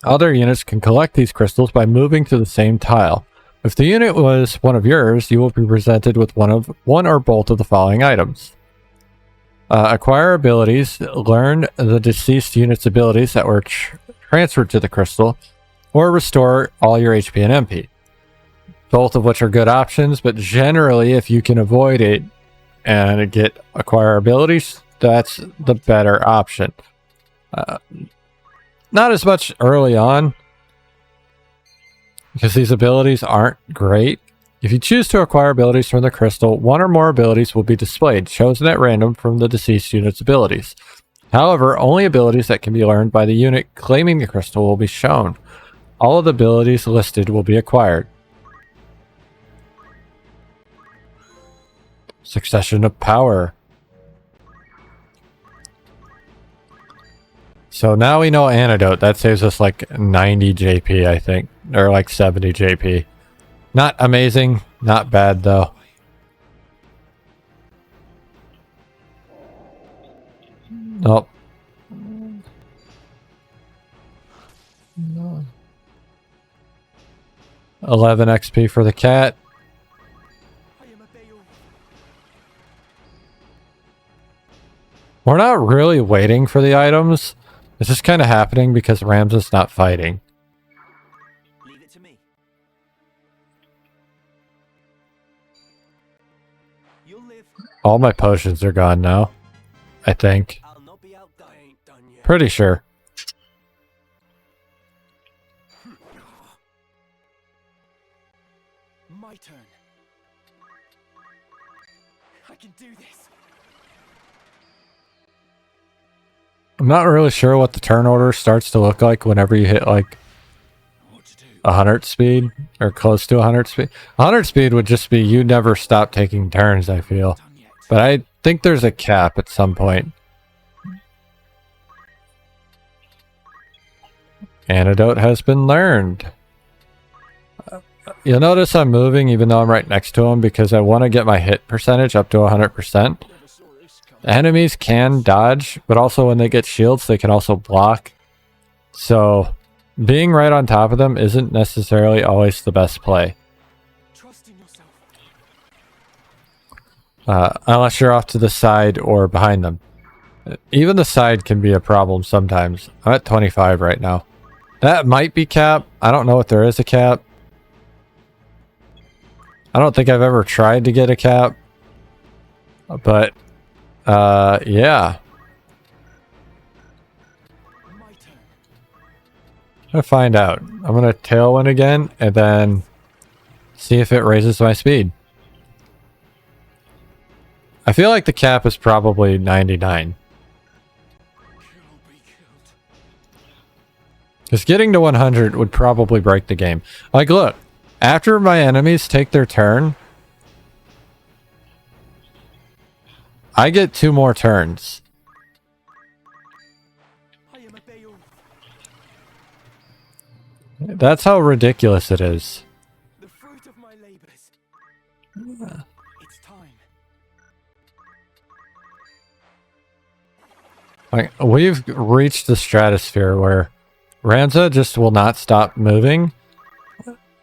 Other units can collect these crystals by moving to the same tile. If the unit was one of yours, you will be presented with one or both of the following items. Acquire abilities. Learn the deceased unit's abilities that were transferred to the crystal, or restore all your HP and MP. Both of which are good options, but generally, if you can avoid it and get acquire abilities, that's the better option. Not as much early on, because these abilities aren't great. If you choose to acquire abilities from the crystal, one or more abilities will be displayed, chosen at random from the deceased unit's abilities. However, only abilities that can be learned by the unit claiming the crystal will be shown. All of the abilities listed will be acquired. Succession of power. So now we know antidote. That saves us like 90 JP, I think. Or like 70 JP. Not amazing. Not bad, though. Nope. No. 11 XP for the cat. We're not really waiting for the items. It's just kind of happening because Ramses not fighting. Leave it to me. You'll live. All my potions are gone now. I think. I'll not be outdone. I ain't done yet. Pretty sure. My turn. I can do this. I'm not really sure what the turn order starts to look like whenever you hit like 100 speed or close to 100 speed. 100 speed would just be you never stop taking turns, I feel. But I think there's a cap at some point. Antidote has been learned. You'll notice I'm moving even though I'm right next to him because I want to get my hit percentage up to 100%. Enemies can dodge, but also when they get shields, they can also block. So, being right on top of them isn't necessarily always the best play. Trust in yourself. Unless you're off to the side or behind them. Even the side can be a problem sometimes. I'm at 25 right now. That might be cap. I don't know if there is a cap. I don't think I've ever tried to get a cap. But yeah. My turn. I'm gonna find out. I'm gonna tailwind again and then see if it raises my speed. I feel like the cap is probably 99. Because getting to 100 would probably break the game. Like, look, after my enemies take their turn, I get 2 more turns. I am a Beowulf. That's how ridiculous it is. The fruit of my labors. It's time. Like, we've reached the stratosphere where Ramza just will not stop moving,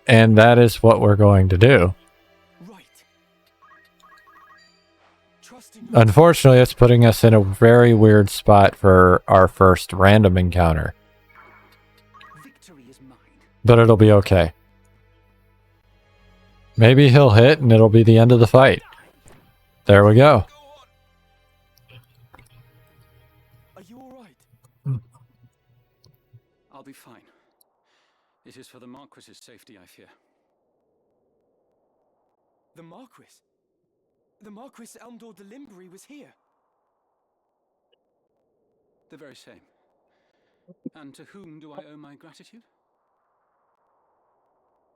and that is what we're going to do. Right. Trust in yourself. Unfortunately, it's putting us in a very weird spot for our first random encounter. Victory is mine. But it'll be okay. Maybe he'll hit and it'll be the end of the fight. There we go. Are you all right? I'll be fine. It is for the Marquis's safety, I fear. The Marquis? The Marquis Elmdor de Limbri was here. The very same. And to whom do I owe my gratitude?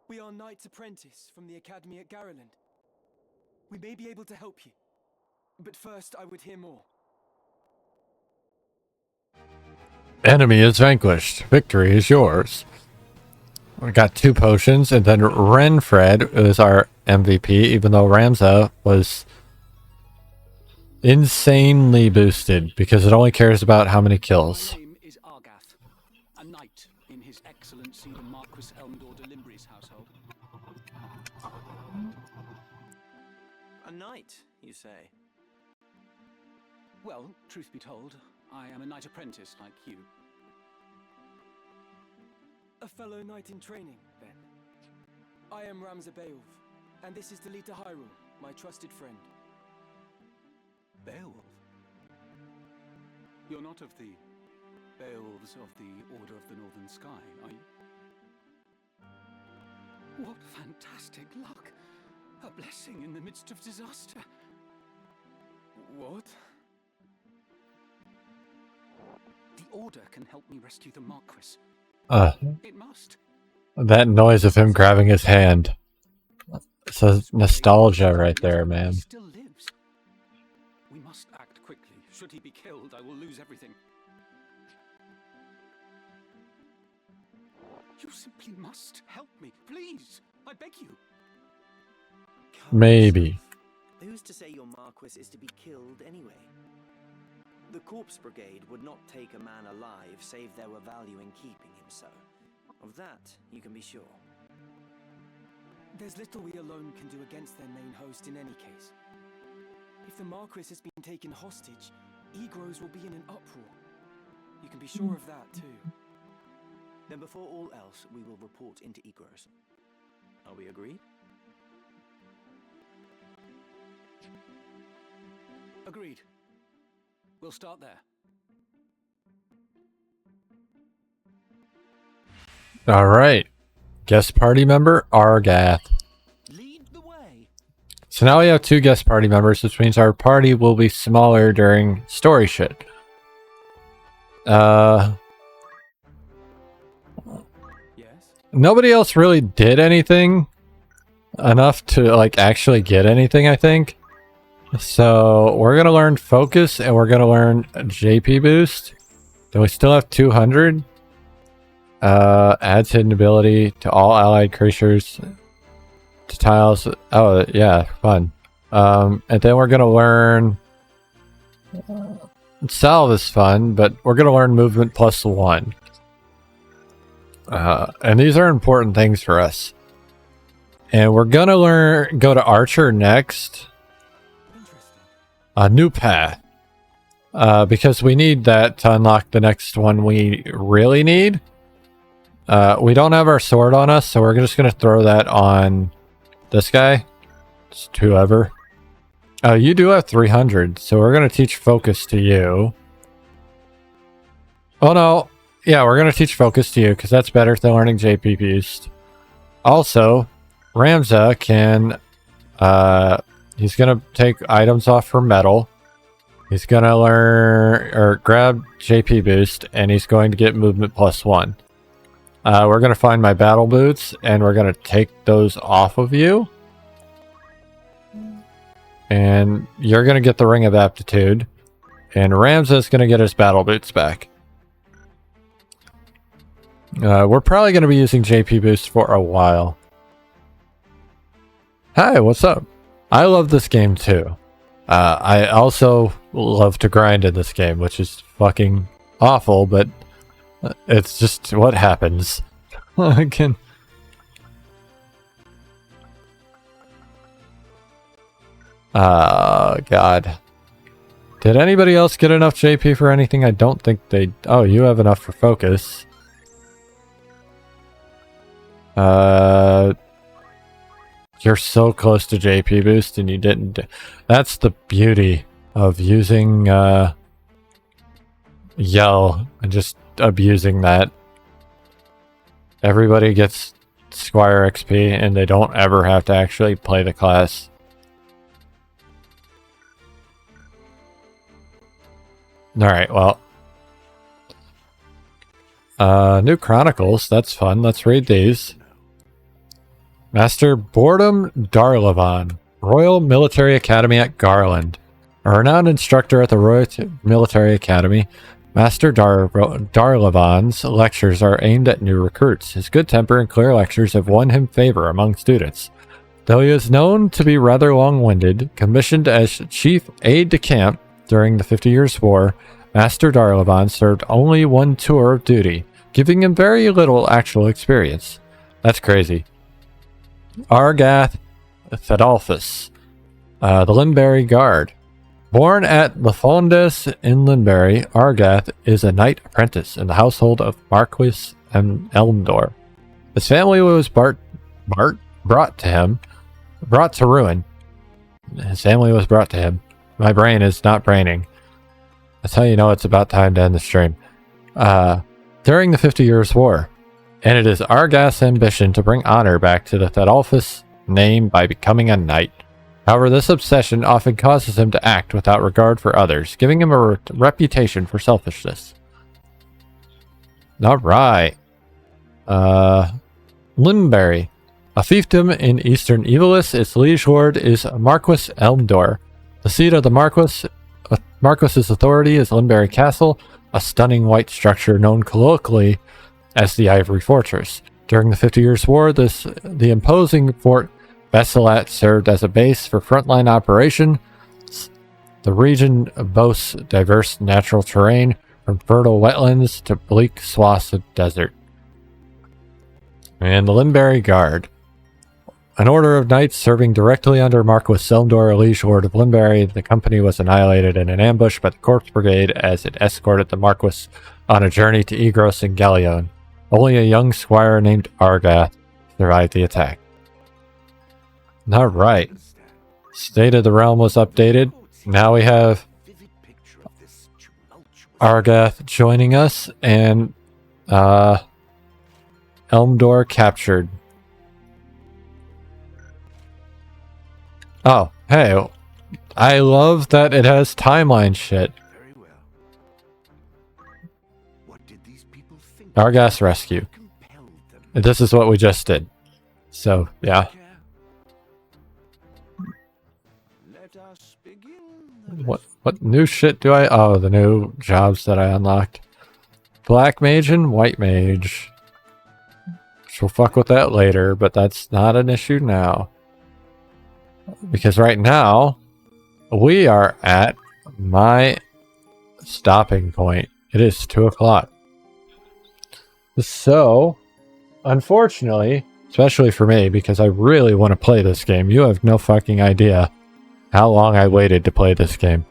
We are Knights Apprentice from the Academy at Garland. We may be able to help you. But first, I would hear more. Enemy is vanquished. Victory is yours. We got 2 potions, and then Renfred is our MVP, even though Ramza was insanely boosted because it only cares about how many kills. My name is Argath, a knight in His Excellency the Marquis Elmdor de Limbri's household. A knight, you say? Well, truth be told, I am a knight apprentice like you. A fellow knight in training, then. I am Ramza Beowulf, and this is Delita Hyrule, my trusted friend. Beowulf? You're not of the Beowulfs of the Order of the Northern Sky, are you? What fantastic luck! A blessing in the midst of disaster. What? The Order can help me rescue the Marquis. It must. That noise of him grabbing his hand. It's a nostalgia right there, man. He still lives. We must act quickly. Should he be killed, I will lose everything. You simply must help me, please. I beg you. Maybe. Who's to say your Marquis is to be killed anyway? The Corpse Brigade would not take a man alive, save there were value in keeping him so. Of that, you can be sure. There's little we alone can do against their main host in any case. If the Marquis has been taken hostage, Egros will be in an uproar. You can be sure of that, too. Then before all else, we will report into Egros. Are we agreed? Agreed. We'll start there. All right. Guest party member, Argath. Lead the way. So now we have 2 guest party members, which means our party will be smaller during story shit. Yes. Nobody else really did anything enough to like actually get anything, I think. So we're going to learn focus and we're going to learn JP boost. Then we still have 200. Adds hidden ability to all allied creatures to tiles. Oh, yeah, fun. And then we're going to learn salve is fun, but we're going to learn movement +1. And these are important things for us. And we're going to go to Archer next. A new path. Because we need that to unlock the next one we really need. We don't have our sword on us, so we're just going to throw that on this guy. Just whoever. Oh, you do have 300, so we're going to teach focus to you. Oh no. Yeah, we're going to teach focus to you, because that's better than learning JP boost. Also, Ramza can... he's going to take items off for metal. He's going to learn... or grab JP boost, and he's going to get movement +1. We're going to find my battle boots, and we're going to take those off of you. And you're going to get the Ring of Aptitude. And Ramza's going to get his battle boots back. We're probably going to be using JP boost for a while. Hi, what's up? I love this game too. I also love to grind in this game, which is fucking awful, but it's just what happens. God. Did anybody else get enough JP for anything? I don't think they... Oh, you have enough for focus. You're so close to JP boost and you didn't... That's the beauty of using Yell and just abusing that. Everybody gets Squire XP and they don't ever have to actually play the class. Alright, well. New Chronicles, that's fun. Let's read these. Master Boredom Darlavan, Royal Military Academy at Garland. A renowned instructor at the Royal Military Academy, Master Darlavan's lectures are aimed at new recruits. His good temper and clear lectures have won him favor among students. Though he is known to be rather long-winded, commissioned as chief aide-de-camp during the 50 Years' War, Master Darlavan served only one tour of duty, giving him very little actual experience. That's crazy. Argath Thedalphus, the Linbury Guard. Born at Lefondes in Linbury, Argath is a knight apprentice in the household of Marquis and Elmdor. His family was brought to ruin. His family was brought to him. My brain is not braining. That's how you know it's about time to end the stream. During the 50 Years' War. And it is Argath's ambition to bring honor back to the Thedalphus name by becoming a knight. However, this obsession often causes him to act without regard for others, giving him a reputation for selfishness. Alright. Limberry. A fiefdom in eastern Ivalice, its liege lord is Marquis Elmdor. The seat of the Marquis's authority is Limberry Castle, a stunning white structure known colloquially as the Ivory Fortress. During the 50 Years' War, the imposing Fort Basilat served as a base for frontline operations. The region boasts diverse natural terrain, from fertile wetlands to bleak swaths of desert. And the Limberry Guard. An order of knights serving directly under Marquis Elmdor, liege lord of Limberry, the company was annihilated in an ambush by the Corpse Brigade as it escorted the Marquis on a journey to Egros and Gallion. Only a young squire named Argath survived the attack. Alright. State of the Realm was updated. Now we have Argath joining us and Elmdor captured. Oh, hey. I love that it has timeline shit. Very well. What did these people think? Argath's rescue. Compelled them. And this is what we just did. So, yeah. Let us begin. What new shit do I... Oh, the new jobs that I unlocked. Black Mage and White Mage. She'll fuck with that later, but that's not an issue now. Because right now, we are at my stopping point. It is 2 o'clock. So, unfortunately, especially for me, because I really want to play this game, you have no fucking idea how long I waited to play this game.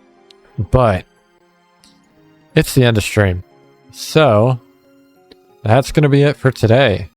But, it's the end of stream. So, that's going to be it for today.